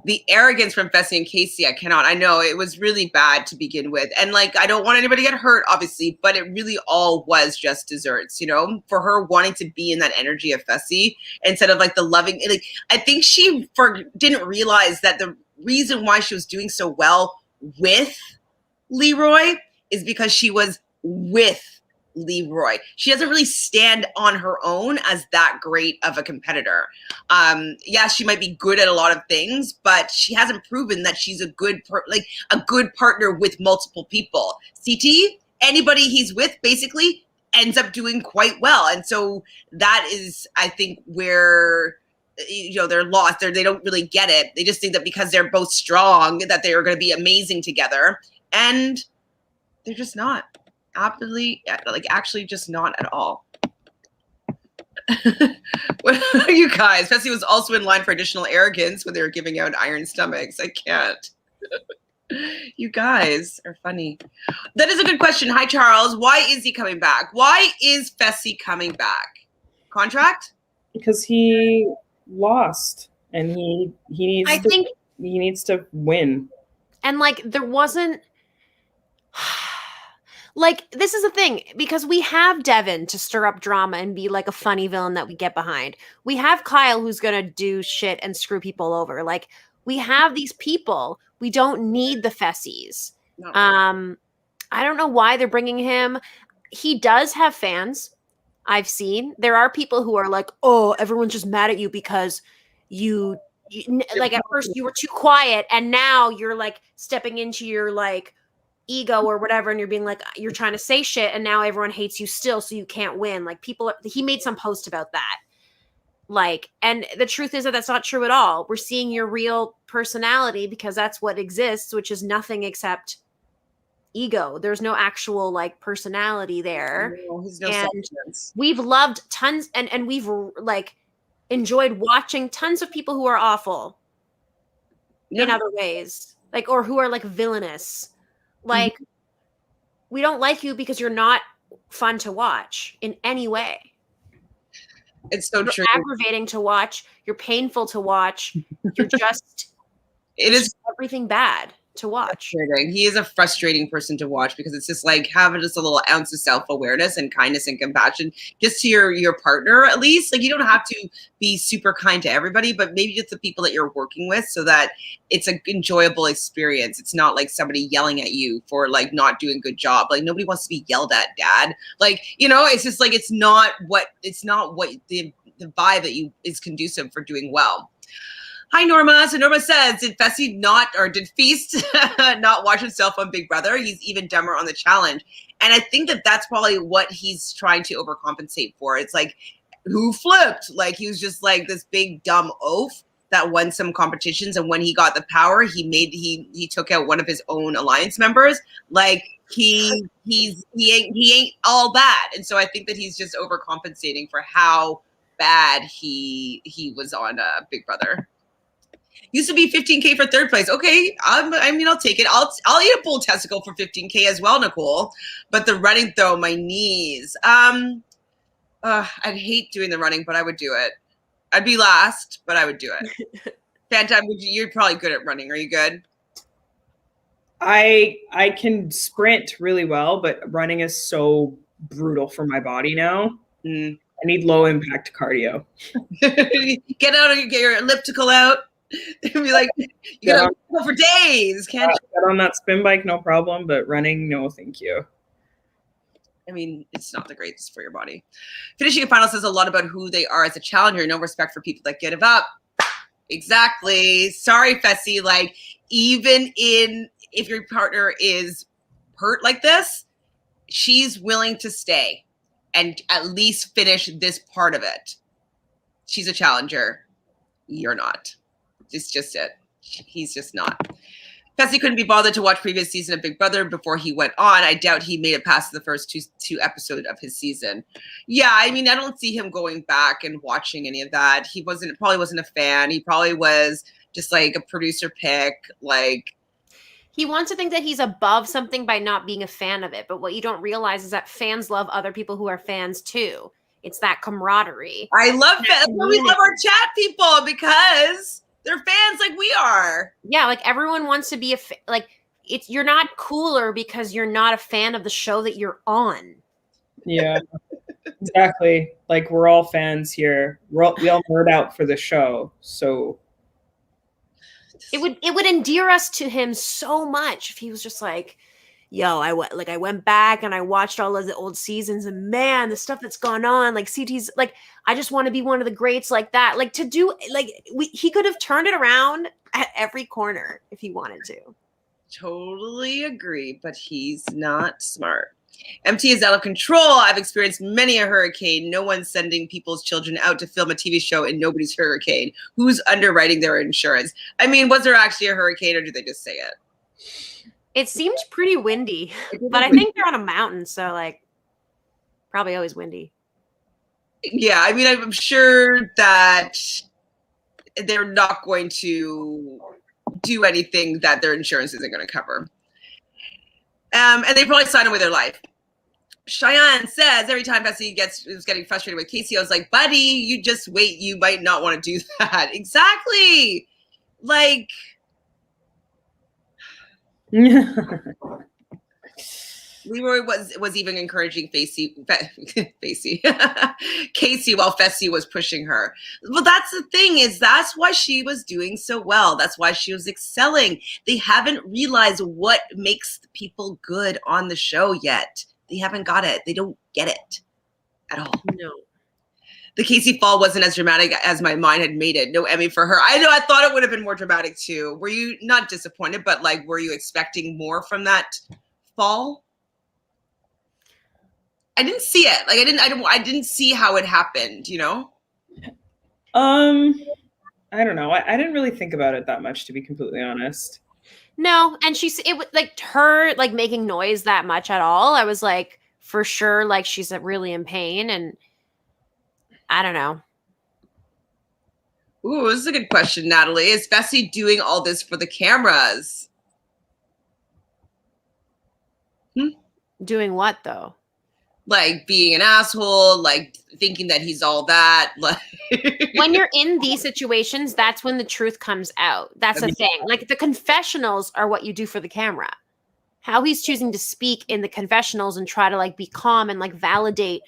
The arrogance from Fessy and Casey, I cannot. I know it was really bad to begin with. And I don't want anybody to get hurt, obviously, but it really all was just desserts, for her wanting to be in that energy of Fessy instead of the loving. I think she didn't realize that the reason why she was doing so well with Leroy is because she was with Leroy. She doesn't really stand on her own as that great of a competitor. Yeah, she might be good at a lot of things, but she hasn't proven that she's a good partner with multiple people. CT, anybody he's with basically ends up doing quite well. And so that is, I think, where they're lost. They don't really get it. They just think that because they're both strong that they are going to be amazing together, and they're just not. Actually just not at all. You guys, Fessy was also in line for additional arrogance when they were giving out iron stomachs. I can't. You guys are funny. That is a good question. Hi, Charles. Why is he coming back? Why is Fessy coming back? Contract? Because he lost, and he needs to win. And there wasn't. Like, this is the thing, because we have Devin to stir up drama and be like a funny villain that we get behind. We have Kyle who's going to do shit and screw people over. Like, we have these people. We don't need the Fessies. No. I don't know why they're bringing him. He does have fans. I've seen. There are people who are like, oh, everyone's just mad at you because you like, at first you were too quiet and now you're like stepping into your like ego or whatever, and you're being like, you're trying to say shit and now everyone hates you still, so you can't win. Like, he made some post about that. Like, and the truth is that that's not true at all. We're seeing your real personality because that's what exists, which is nothing except ego. There's no actual like personality there. No, he's no and substance. We've loved tons and we've like enjoyed watching tons of people who are awful in other ways, like, or who are like villainous. Like, we don't like you because you're not fun to watch in any way. It's so true. You're aggravating to watch. You're painful to watch. You're just it is everything bad to watch. He is a frustrating person to watch because it's just like having just a little ounce of self-awareness and kindness and compassion just to your partner, at least. Like, you don't have to be super kind to everybody, but maybe just the people that you're working with, so that it's an enjoyable experience. It's not like somebody yelling at you for like not doing a good job. Like, nobody wants to be yelled at, Dad. Like, you know, it's just like, it's not what the vibe that you is conducive for doing well. Hi, Norma. So Norma says, did Fessy did Feast not watch himself on Big Brother? He's even dumber on the challenge. And I think that that's probably what he's trying to overcompensate for. It's like, who flipped? Like, he was just like this big dumb oaf that won some competitions. And when he got the power, he took out one of his own alliance members. Like, he ain't all bad. And so I think that he's just overcompensating for how bad he was on Big Brother. Used to be 15K for third place. Okay, I mean, I'll take it. I'll eat a bull testicle for 15K as well, Nicole. But the running, though, my knees. I'd hate doing the running, but I would do it. I'd be last, but I would do it. Fanta, you're probably good at running. Are you good? I can sprint really well, but running is so brutal for my body now. I need low impact cardio. Get your elliptical out. And be like, you gotta go for days, can't you? Get on that spin bike, no problem, but running, no thank you. I mean, it's not the greatest for your body. Finishing a final says a lot about who they are as a challenger. No respect for people that give up. Exactly. Sorry, Fessy. Like, even if your partner is hurt like this, she's willing to stay and at least finish this part of it. She's a challenger. You're not. It's just it. He's just not. Fessy couldn't be bothered to watch previous season of Big Brother before he went on. I doubt he made it past the first two episodes of his season. Yeah, I mean, I don't see him going back and watching any of that. He probably wasn't a fan. He probably was just like a producer pick. Like, he wants to think that he's above something by not being a fan of it. But what you don't realize is that fans love other people who are fans too. It's that camaraderie. I love that. We love our chat people because they're fans like we are. Yeah, like, everyone wants to be you're not cooler because you're not a fan of the show that you're on. Yeah, exactly. Like, we're all fans here. We all nerd out for the show. So it would endear us to him so much if he was just like, yo, I went back and I watched all of the old seasons, and man, the stuff that's gone on, like, CT's, like, I just want to be one of the greats like that. Like, to do, like, he could have turned it around at every corner if he wanted to. Totally agree, but he's not smart. MT is out of control. I've experienced many a hurricane. No one's sending people's children out to film a TV show in nobody's hurricane. Who's underwriting their insurance? I mean, was there actually a hurricane, or did they just say it? It seemed pretty windy, but I think they're on a mountain, so, like, probably always windy. Yeah, I mean, I'm sure that they're not going to do anything that their insurance isn't going to cover. And they probably sign away their life. Cheyenne says, every time Fessy was getting frustrated with Casey, I was like, buddy, you just wait. You might not want to do that. Exactly. Like... Leroy was even encouraging Casey while Fessy was pushing her. Well, that's the thing, is that's why she was doing so well. That's why she was excelling. They haven't realized what makes people good on the show yet. They haven't got it. They don't get it at all. No. The Casey fall wasn't as dramatic as my mind had made it. No Emmy for her. I know, I thought it would have been more dramatic too. Were you not disappointed, but like, were you expecting more from that fall? I didn't see it. Like, I didn't see how it happened, you know? I don't know. I didn't really think about it that much, to be completely honest. No, and it was like her like making noise that much at all. I was like, for sure, like she's really in pain, and I don't know. Ooh, this is a good question, Natalie. Is Fessy doing all this for the cameras? Doing what though? Like being an asshole, like thinking that he's all that. Like when you're in these situations, that's when the truth comes out. That's the thing. Like the confessionals are what you do for the camera. How he's choosing to speak in the confessionals and try to like be calm and like validate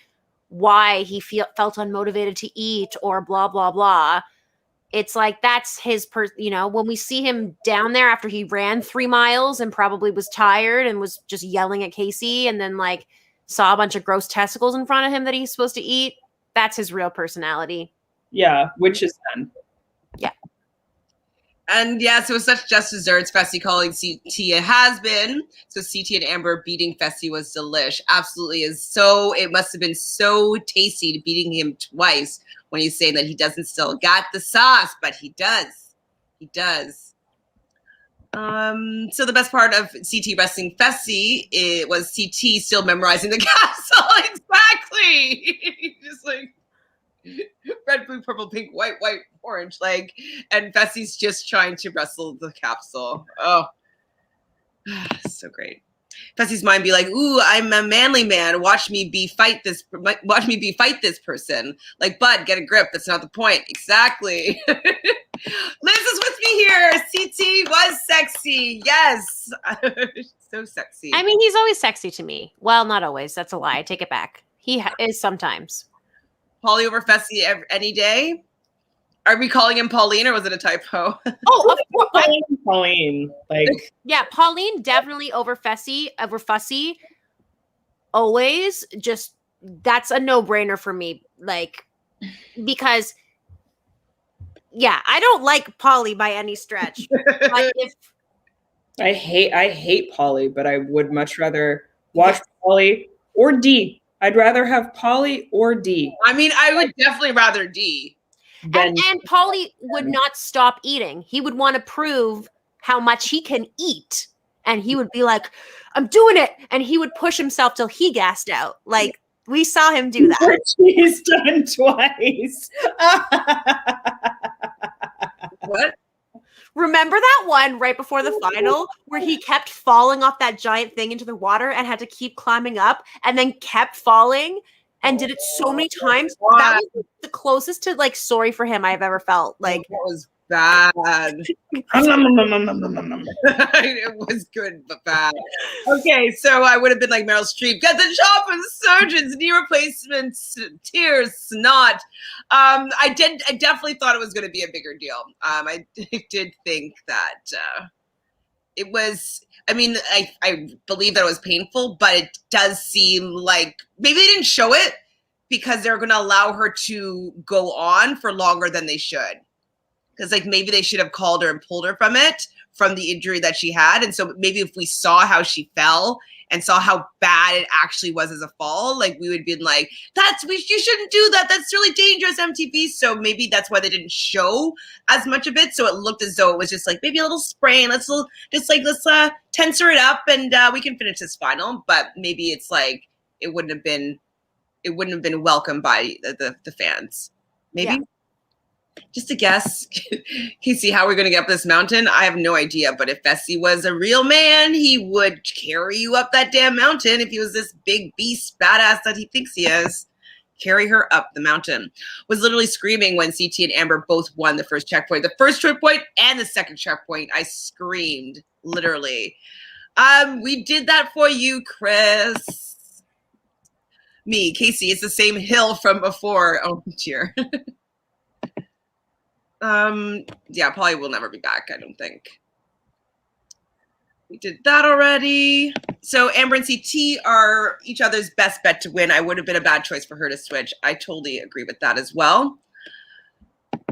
why he felt unmotivated to eat or blah, blah, blah. It's like, that's his, you know, when we see him down there after he ran 3 miles and probably was tired and was just yelling at Casey and then like saw a bunch of gross testicles in front of him that he's supposed to eat. That's his real personality. Yeah, which is fun. Yeah. And yeah, so such just desserts. Fessy calling CT a has-been. So CT and Amber beating Fessy was delish. Absolutely is so, it must have been so tasty to beating him twice when he's saying that he doesn't still got the sauce, but he does. He does. So the best part of CT wrestling Fessy, it was CT still memorizing the capsule. Exactly. Just like red, blue, purple, pink, white, orange, like, and Fessy's just trying to wrestle the capsule. Oh, so great. Fessy's mind be like, ooh, I'm a manly man. Watch me fight this person. Like, bud, get a grip. That's not the point. Exactly. Liz is with me here. CT was sexy. Yes. So sexy. I mean, he's always sexy to me. Well, not always. That's a lie. I take it back. He is sometimes. Polly over Fessy any day? Are we calling him Pauline or was it a typo? Oh, of course. Pauline. Like, yeah, Pauline definitely over Fussy. Always. Just, that's a no-brainer for me. Like, because, yeah, I don't like Polly by any stretch. But I hate Polly, but I would much rather watch Polly or D. I'd rather have Polly or D. I mean, I would definitely rather D. And Paulie would not stop eating. He would want to prove how much he can eat. And he would be like, I'm doing it. And he would push himself till he gassed out. Like, we saw him do that. Which he's done twice. What? Remember that one right before the final where he kept falling off that giant thing into the water and had to keep climbing up and then kept falling? And did it so many times. What? That was the closest to like sorry for him I've ever felt. Like, that was bad. It was good but bad. Okay, so I would have been like Meryl Streep. Get the chopper, surgeons, knee replacements, tears, snot. I definitely thought it was going to be a bigger deal. I did think that it was. I mean, I believe that it was painful, but it does seem like maybe they didn't show it because they're going to allow her to go on for longer than they should. Because like maybe they should have called her and pulled her from the injury that she had. And so maybe if we saw how she fell and saw how bad it actually was as a fall, like we would be like, you shouldn't do that. That's really dangerous, MTV. So maybe that's why they didn't show as much of it. So it looked as though it was just like maybe a little sprain. Let's tensor it up and we can finish this final. But maybe it's like it wouldn't have been welcomed by the fans. Maybe. Yeah. Just a guess. Casey, how are we going to get up this mountain? I have no idea. But if Fessy was a real man, he would carry you up that damn mountain. If he was this big beast badass that he thinks he is, carry her up the mountain. Was literally screaming when CT and Amber both won the first checkpoint. The first checkpoint and the second checkpoint, I screamed, literally. We did that for you, Chris. Me, Casey, it's the same hill from before. Oh, dear. Yeah, probably will never be back, I don't think. We did that already. So Amber and CT are each other's best bet to win. I would have been a bad choice for her to switch. I totally agree with that as well.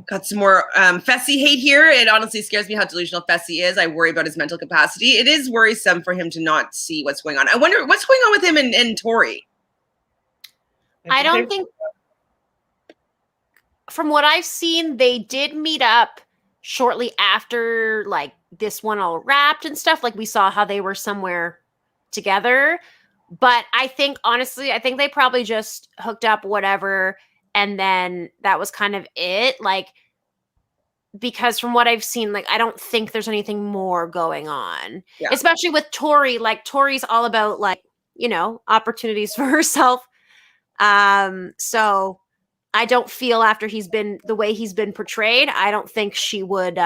Got some more Fessy hate here. It honestly scares me how delusional Fessy is. I worry about his mental capacity. It is worrisome for him to not see what's going on. I wonder what's going on with him and Tori. I don't think, from what I've seen, they did meet up shortly after, like, this one all wrapped and stuff. Like, we saw how they were somewhere together. But I think, honestly, I think they probably just hooked up, whatever, and then that was kind of it. Like, because from what I've seen, like, I don't think there's anything more going on. Yeah. Especially with Tori. Like, Tori's all about, like, you know, opportunities for herself. So I don't feel, after he's been the way he's been portrayed, I don't think she would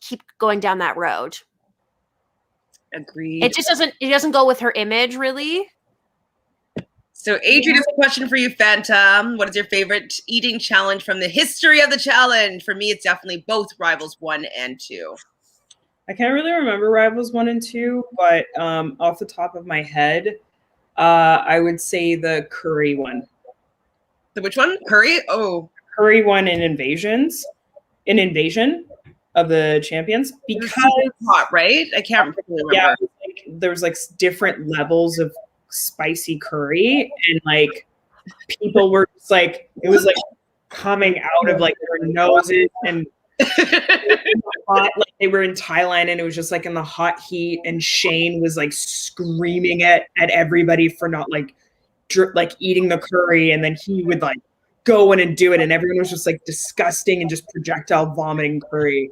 keep going down that road. Agreed. It doesn't go with her image, really. So Adrian has a question for you, Fanta. What is your favorite eating challenge from the history of the challenge? For me, it's definitely both Rivals 1 and 2. I can't really remember Rivals 1 and 2, but off the top of my head, I would say the curry one. The which one? Curry? Oh. Curry one in Invasion of the Champions. Because hot, right? I can't remember. Yeah, there was like different levels of spicy curry, and like people were just like, it was like coming out of like their noses, and hot, like they were in Thailand and it was just like in the hot heat, and Shane was like screaming at everybody for not like eating the curry, and then he would like go in and do it, and everyone was just like disgusting and just projectile vomiting curry.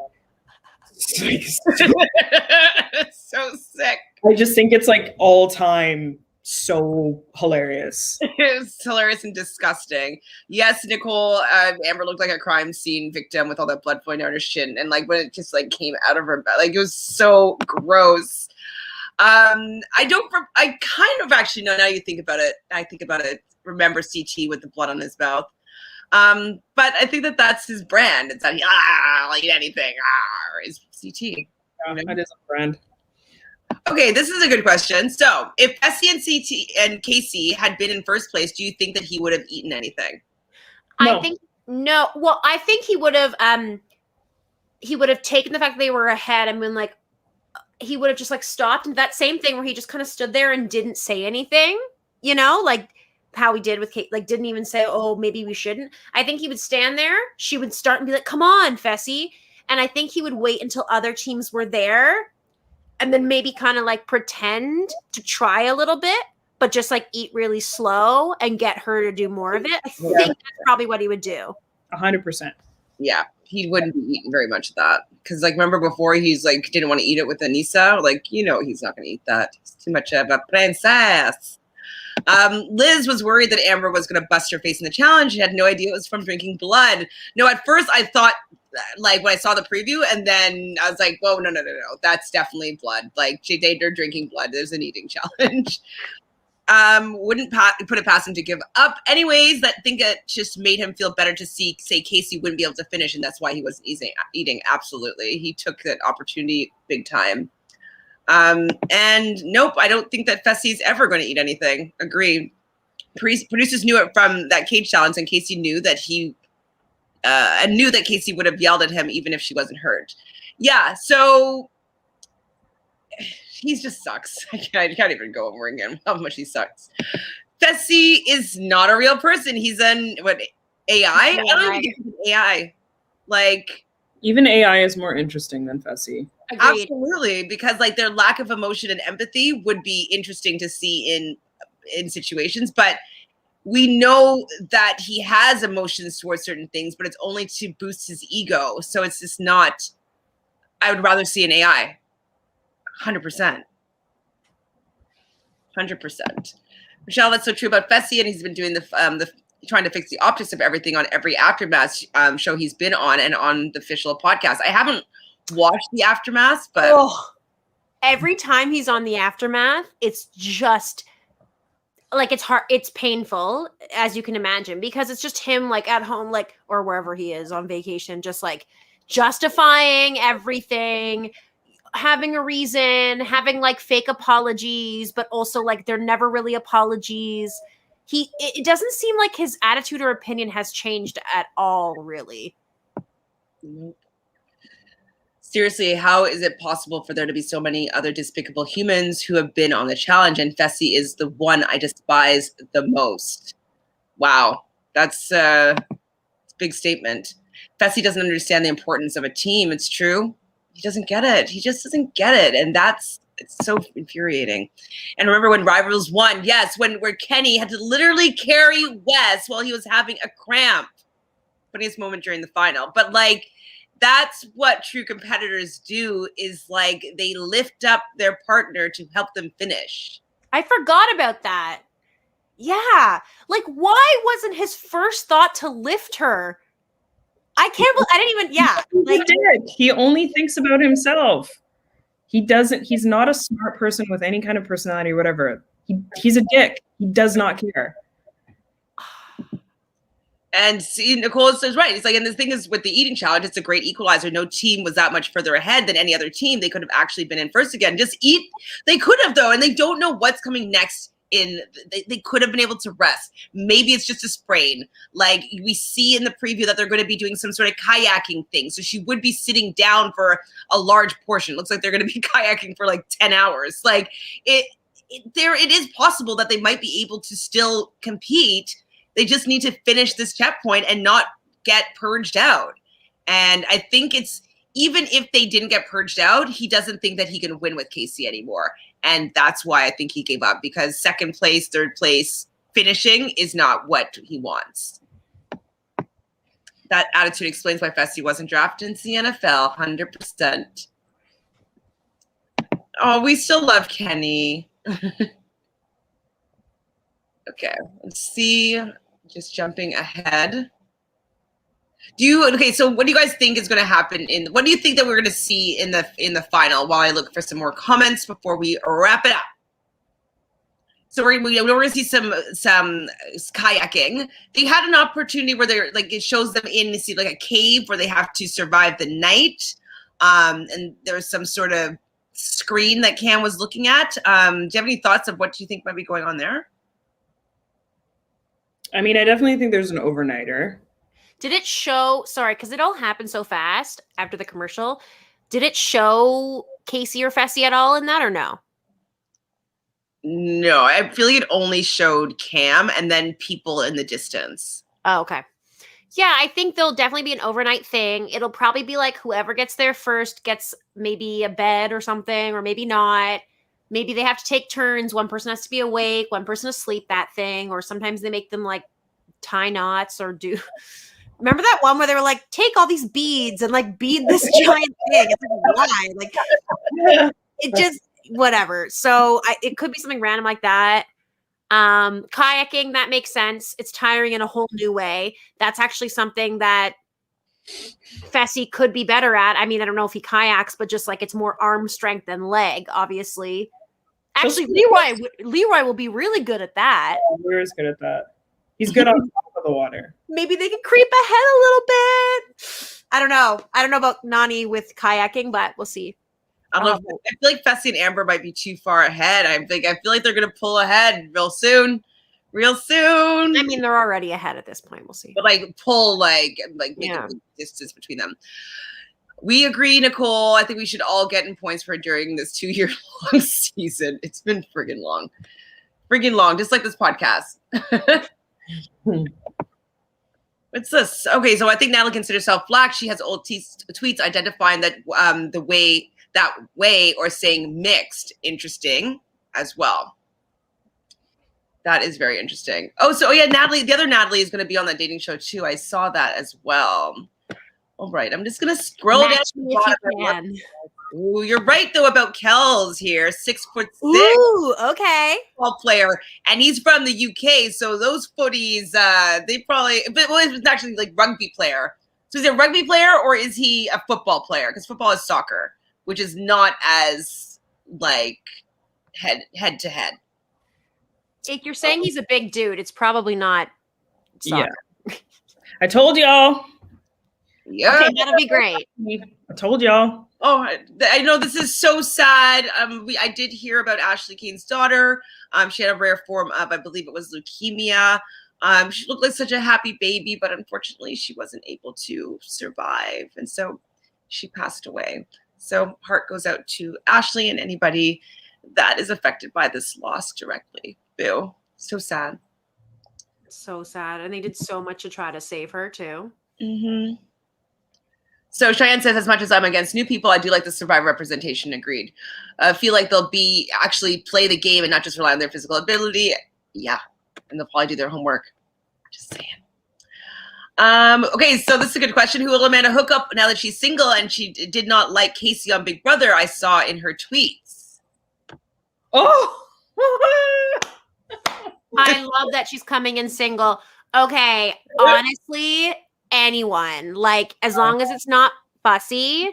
So sick. I just think it's like all time so hilarious. It's hilarious and disgusting. Yes, Nicole, Amber looked like a crime scene victim with all that blood flowing down her shin, and like when it just like came out of her belly, like it was so gross. I kind of actually know, now you think about it, remember CT with the blood on his mouth. But I think that's his brand. It's that I'll eat anything. Is CT. Yeah, that is a brand. Okay, this is a good question. So, if Fessy and CT and Casey had been in first place, do you think that he would have eaten anything? No. I think no. Well, I think he would have taken the fact that they were ahead and been like, he would have just like stopped, and that same thing where he just kind of stood there and didn't say anything, you know, like how he did with Kate, like didn't even say, oh, maybe we shouldn't. I think he would stand there. She would start and be like, come on, Fessy. And I think he would wait until other teams were there and then maybe kind of like pretend to try a little bit, but just like eat really slow and get her to do more of it. I think that's probably what he would do. 100%. Yeah, he wouldn't be eating very much of that. Because like, remember before he's like, didn't want to eat it with Anissa? Like, you know, he's not going to eat that. He's too much of a princess. Liz was worried that Amber was going to bust her face in the challenge. She had no idea it was from drinking blood. No, at first I thought, like when I saw the preview, and then I was like, whoa, no. That's definitely blood. Like, they're drinking blood. There's an eating challenge. Wouldn't put it past him to give up. Anyways, that think it just made him feel better to say Casey wouldn't be able to finish, and that's why he wasn't eating. Absolutely. He took that opportunity big time. And nope, I don't think that Fessy's ever going to eat anything. Agreed. Producers knew it from that cage challenge, and Casey knew that Casey would have yelled at him even if she wasn't hurt. Yeah, so he just sucks. I can't even go over again how much he sucks. Fessy is not a real person. He's AI? I don't even think he's AI. Like, even AI is more interesting than Fessy. Agreed. Absolutely, because like their lack of emotion and empathy would be interesting to see in situations, but we know that he has emotions towards certain things, but it's only to boost his ego. So it's just not. I would rather see an AI. 100%. 100%. Michelle, that's so true about Fessy, and he's been doing the trying to fix the optics of everything on every Aftermath show he's been on and on the official podcast. I haven't watched the Aftermath, but every time he's on the Aftermath, it's just like it's hard, it's painful, as you can imagine, because it's just him like at home, like, or wherever he is on vacation, just like justifying everything, having a reason, having like fake apologies, but also like they're never really apologies. It doesn't seem like his attitude or opinion has changed at all, really. Seriously, how is it possible for there to be so many other despicable humans who have been on the challenge, and Fessy is the one I despise the most? Wow, that's a big statement. Fessy doesn't understand the importance of a team. It's true. He doesn't get it. He just doesn't get it. And it's so infuriating. And remember when Rivals won? Yes, where Kenny had to literally carry Wes while he was having a cramp. Funniest moment during the final. But like, that's what true competitors do, is like they lift up their partner to help them finish. I forgot about that. Yeah. Like, why wasn't his first thought to lift her? I didn't even, yeah. Like, he only thinks about himself. He's not a smart person with any kind of personality or whatever. He's a dick. He does not care. And see, Nicole says right. It's like, and the thing is with the eating challenge, it's a great equalizer. No team was that much further ahead than any other team. They could have actually been in first again. Just eat. They could have though, and they don't know what's coming next. They could have been able to rest. Maybe it's just a sprain. Like we see in the preview that they're going to be doing some sort of kayaking thing. So she would be sitting down for a large portion. It looks like they're going to be kayaking for like 10 hours. Like it is possible that they might be able to still compete. They just need to finish this checkpoint and not get purged out. And I think it's, even if they didn't get purged out, he doesn't think that he can win with Casey anymore. And that's why I think he gave up, because second place, third place, finishing is not what he wants. That attitude explains why Fessy wasn't drafted into the NFL, 100%. Oh, we still love Kenny. Okay, let's see. Just jumping ahead. Okay, so what do you guys think is going to happen what do you think that we're going to see in the final, while I look for some more comments before we wrap it up? So we're going to see some kayaking. They had an opportunity where they're like, it shows them in, you see like a cave where they have to survive the night. And there's some sort of screen that Cam was looking at. Do you have any thoughts of what you think might be going on there? I mean, I definitely think there's an overnighter. Did it show, sorry, because it all happened so fast after the commercial. Did it show Casey or Fessy at all in that, or no? No, I feel like it only showed Cam and then people in the distance. Oh, okay. Yeah, I think there'll definitely be an overnight thing. It'll probably be like whoever gets there first gets maybe a bed or something, or maybe not. Maybe they have to take turns. One person has to be awake, one person asleep, that thing. Or sometimes they make them like tie knots or do. Remember that one where they were like, take all these beads and like bead this giant thing. It's like, why? Like, it just, whatever. So it could be something random like that. Kayaking, that makes sense. It's tiring in a whole new way. That's actually something that Fessy could be better at. I mean, I don't know if he kayaks, but just like it's more arm strength than leg, obviously. Actually, Leroy will be really good at that. Leroy's good at that. He's good on top of the water. Maybe they can creep ahead a little bit. I don't know. I don't know about Nani with kayaking, but we'll see. I don't know. I feel like Fessy and Amber might be too far ahead. I feel like they're gonna pull ahead real soon. I mean, they're already ahead at this point. We'll see. But like pull, like make a big distance between them. We agree, Nicole. I think we should all get in points for during this 2-year-long season. It's been friggin' long, just like this podcast. What's this? Okay, so I think Natalie considers herself black. She has old tweets identifying that the way or saying mixed. Interesting as well. That is very interesting. Oh, so yeah, Natalie, the other Natalie is going to be on that dating show too. I saw that as well. All right, I'm just going to scroll down. Ooh, you're right though about Kells here, 6'6". Ooh, okay. Ball player, and he's from the UK. So those footies, they probably, but it's actually like rugby player. So is he a rugby player or is he a football player? Because football is soccer, which is not as like head to head. If you're saying he's a big dude, it's probably not soccer. Yeah. I told y'all. Yeah. Okay, that'll be great. I told y'all. Oh, I know this is so sad. I did hear about Ashley Kane's daughter. She had a rare form of, I believe it was leukemia. She looked like such a happy baby, but unfortunately she wasn't able to survive. And so she passed away. So heart goes out to Ashley and anybody that is affected by this loss directly. Boo. So sad. So sad. And they did so much to try to save her too. Mm-hmm. So Cheyenne says, as much as I'm against new people, I do like the survivor representation. Agreed. Feel like they'll be actually play the game and not just rely on their physical ability. Yeah. And they'll probably do their homework. Just saying. Okay, so this is a good question. Who will Amanda hook up now that she's single and she did not like Casey on Big Brother? I saw in her tweets. Oh! I love that she's coming in single. Okay, honestly, anyone. Like, as long as it's not Fussy,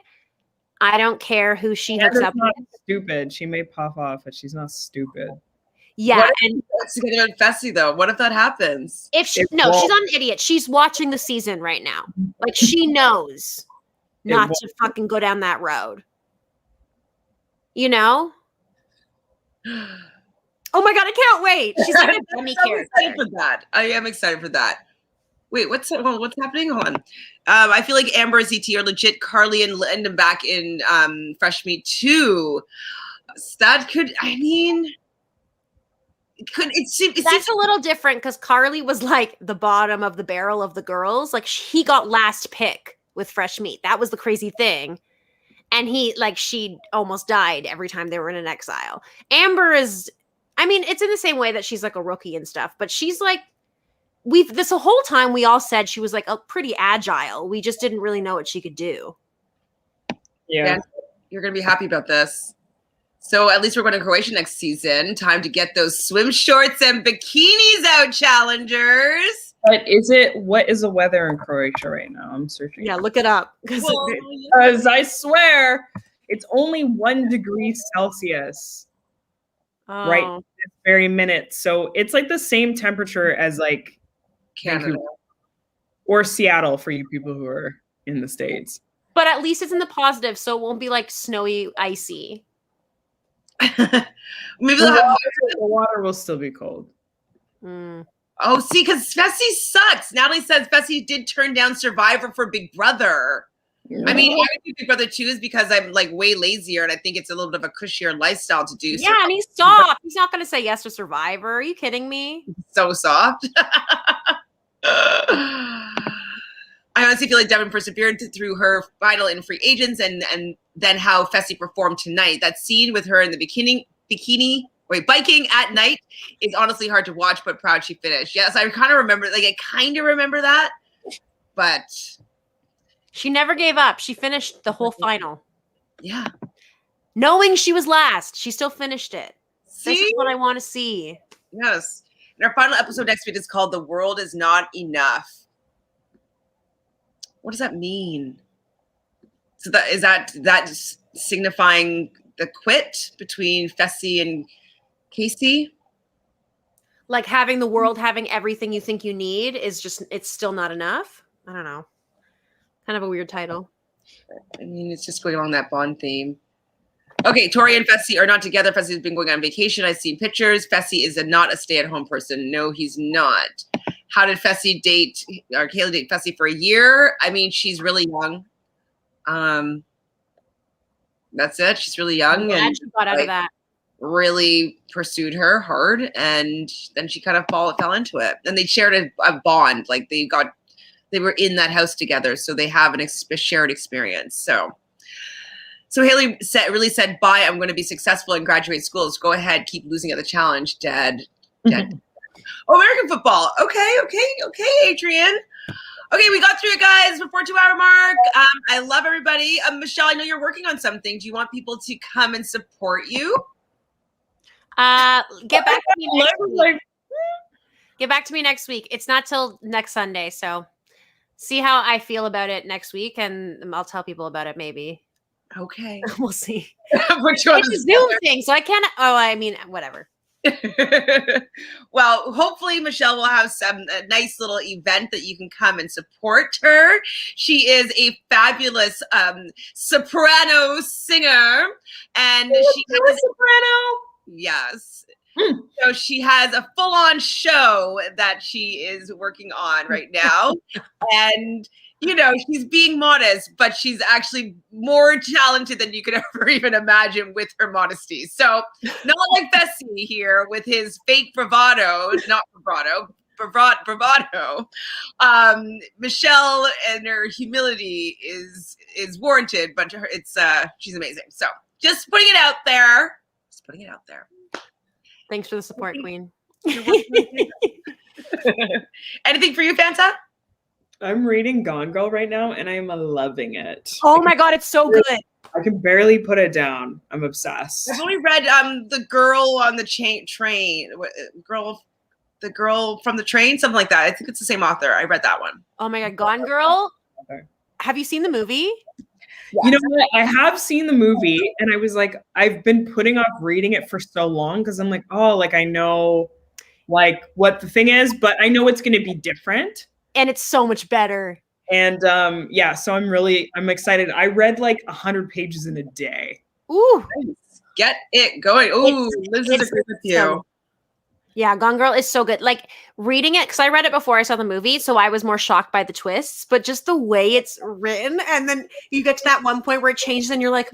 I don't care who she hooks up not with. stupid. She may pop off, but she's not stupid. Yeah, and What's together with Fessy though? What if that happens? if she, It no, she's won't. not an idiot. She's watching the season right now. Like, she knows not to fucking go down that road. You know? Oh my god, I can't wait. She's like a dummy I'm character. excited for that. I am excited for that. Wait, what's happening? Hold on. I feel like Amber and CT are legit. Carly and Lyndon back in Fresh Meat too. That could, I mean, it seems That's a little different because Carly was like the bottom of the barrel of the girls. Like, he got last pick with Fresh Meat. That was the crazy thing. And she almost died every time they were in an exile. Amber is, I mean, it's in the same way that she's like a rookie and stuff, but she's like, this whole time we all said she was like a pretty agile. We just didn't really know what she could do. Yeah. You're going to be happy about this. So at least we're going to Croatia next season. Time to get those swim shorts and bikinis out, challengers. But what is the weather in Croatia right now? I'm searching. Yeah, look it up. Because I swear it's only 1 degree Celsius right this very minute. So it's like the same temperature as like Canada. Vancouver or Seattle for you people who are in the States. But at least it's in the positive, so it won't be like snowy, icy. Maybe The water will still be cold. Mm. Oh, see, because Fessy sucks. Natalie says Fessy did turn down Survivor for Big Brother. I mean, I would do Big Brother 2 is because I'm like way lazier and I think it's a little bit of a cushier lifestyle to do. Yeah, and he's soft. He's not going to say yes to Survivor. Are you kidding me? So soft. I honestly feel like Devin persevered through her final in Free Agents and then how Fessy performed tonight. That scene with her in the biking at night is honestly hard to watch, but proud she finished. Yes, I kind of remember that, but she never gave up. She finished the whole final. Yeah. Knowing she was last, she still finished it. See? This is what I want to see. Yes. And our final episode next week is called The World Is Not Enough. What does that mean? So is that signifying the quit between Fessy and Casey? Like having the world, having everything you think you need it's still not enough. I don't know. Kind of a weird title. I mean, it's just going along that Bond theme. Okay, Tori and Fessy are not together. Fessy's been going on vacation. I've seen pictures. Fessy is not a stay-at-home person. No, he's not. How did Fessy date, or Kayla date Fessy for a year? I mean, she's really young. That's it. She's really young. And she got out of that. Really pursued her hard, and then she kind of fell into it. And they shared a bond. Like they were in that house together, so they have a shared experience. So Haley really said, bye, I'm going to be successful and graduate schools. Go ahead, keep losing at the challenge. Dead. Oh, American football. Okay, Adrian. Okay, we got through it, guys, before 2-hour mark. I love everybody. Michelle, I know you're working on something. Do you want people to come and support you? Get back to me next week. Get back to me next week. It's not till next Sunday, so see how I feel about it next week, and I'll tell people about it maybe. Okay. We'll see. Put you on It's the a Zoom thing, so I can't. Oh, I mean, whatever. Well, hopefully Michelle will have a nice little event that you can come and support her. She is a fabulous soprano singer, and she has a soprano. yes. So she has a full-on show that she is working on right now. And, you know, she's being modest, but she's actually more talented than you could ever even imagine with her modesty. So not like Fessy here with his fake bravado, not bravado. Michelle and her humility is warranted, but she's amazing. So just putting it out there. Just putting it out there. Thanks for the support, Queen. Anything for you, Fanta? I'm reading Gone Girl right now, and I'm loving it. Oh my god, it's so good. I can barely put it down. I'm obsessed. I've only read the girl on the train, the girl from the train, something like that. I think it's the same author. I read that one. Oh my god, Gone Girl. Okay. Have you seen the movie? You know what? I have seen the movie, and I was like, I've been putting off reading it for so long because I'm like, oh, like I know, like what the thing is, but I know it's going to be different, and it's so much better. And yeah, so I'm excited. I read like 100 pages in a day. Ooh, get it going. Ooh, Liz is agree with you. Yeah, Gone Girl is so good. Like reading it, because I read it before I saw the movie, so I was more shocked by the twists, but just the way it's written, and then you get to that one point where it changes and you're like,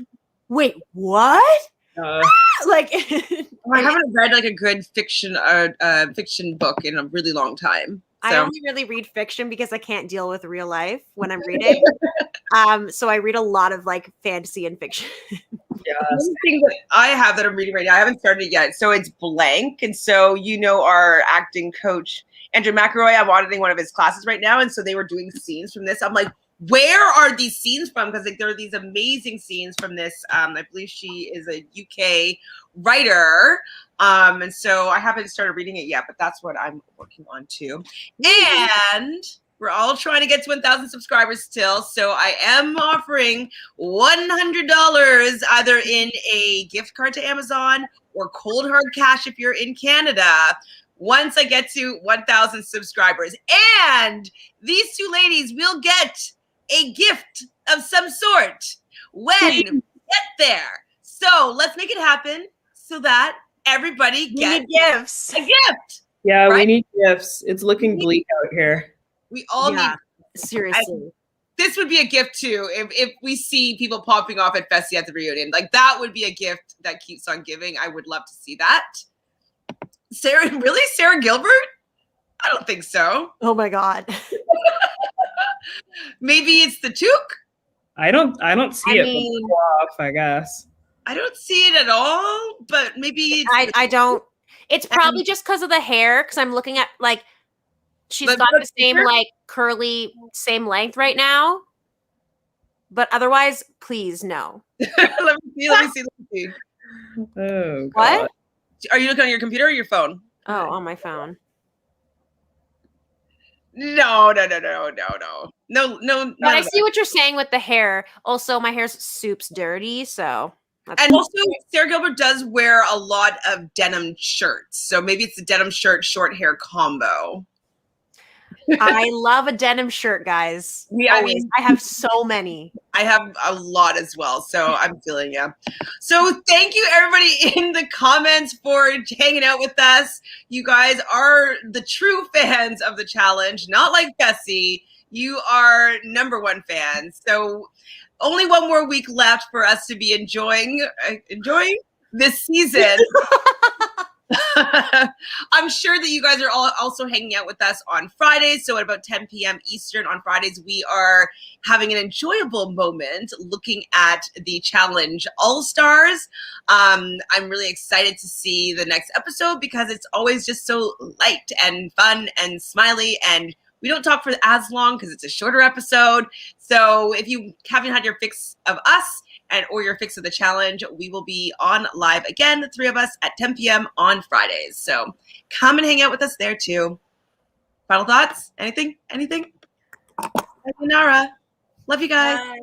wait, what? Like I haven't read like a good fiction book in a really long time. So. I only really read fiction because I can't deal with real life when I'm reading. So I read a lot of like fantasy and fiction. Yeah. One thing that I have that I'm reading right now, I haven't started it yet. So it's Blank. And so, you know, our acting coach, Andrew McElroy, I'm auditing one of his classes right now. And so they were doing scenes from this. I'm like, where are these scenes from? Because like there are these amazing scenes from this. I believe she is a UK writer. And so I haven't started reading it yet, but that's what I'm working on too. And we're all trying to get to 1,000 subscribers still. So I am offering $100 either in a gift card to Amazon or cold hard cash if you're in Canada once I get to 1,000 subscribers. And these two ladies will get a gift of some sort when we get there. So let's make it happen so that everybody gets gifts. A gift. Yeah, right? We need gifts. It's looking bleak out here. We all need. Seriously. This would be a gift too. If we see people popping off at Fessy at the reunion, like that would be a gift that keeps on giving. I would love to see that. Sarah Gilbert? I don't think so. Oh my God. Maybe it's the toque. I don't see it off, I guess. I don't see it at all, but maybe I don't. It's probably just because of the hair, because I'm looking at like she's got the same like curly, same length right now. But otherwise, please no. Let me see. Oh, God. What? Are you looking on your computer or your phone? Oh, on my phone. No. But I see what you're saying with the hair. Also, my hair's soups dirty, so. And also, Sarah Gilbert does wear a lot of denim shirts. So maybe it's a denim shirt, short hair combo. I love a denim shirt, guys. Yeah, I mean, I have so many. I have a lot as well. So I'm feeling you. So thank you, everybody in the comments for hanging out with us. You guys are the true fans of the challenge, not like Fessy. You are #1 fans. So only one more week left for us to be enjoying this season. I'm sure that you guys are all also hanging out with us on Fridays. So at about 10 p.m. Eastern on Fridays, we are having an enjoyable moment looking at the challenge All-Stars. I'm really excited to see the next episode because it's always just so light and fun and smiley, and we don't talk for as long because it's a shorter episode. So if you haven't had your fix of us or your fix of the challenge, we will be on live again, the three of us, at 10 p.m. on Fridays. So come and hang out with us there too. Final thoughts? Anything? Sayonara. Love you guys. Bye.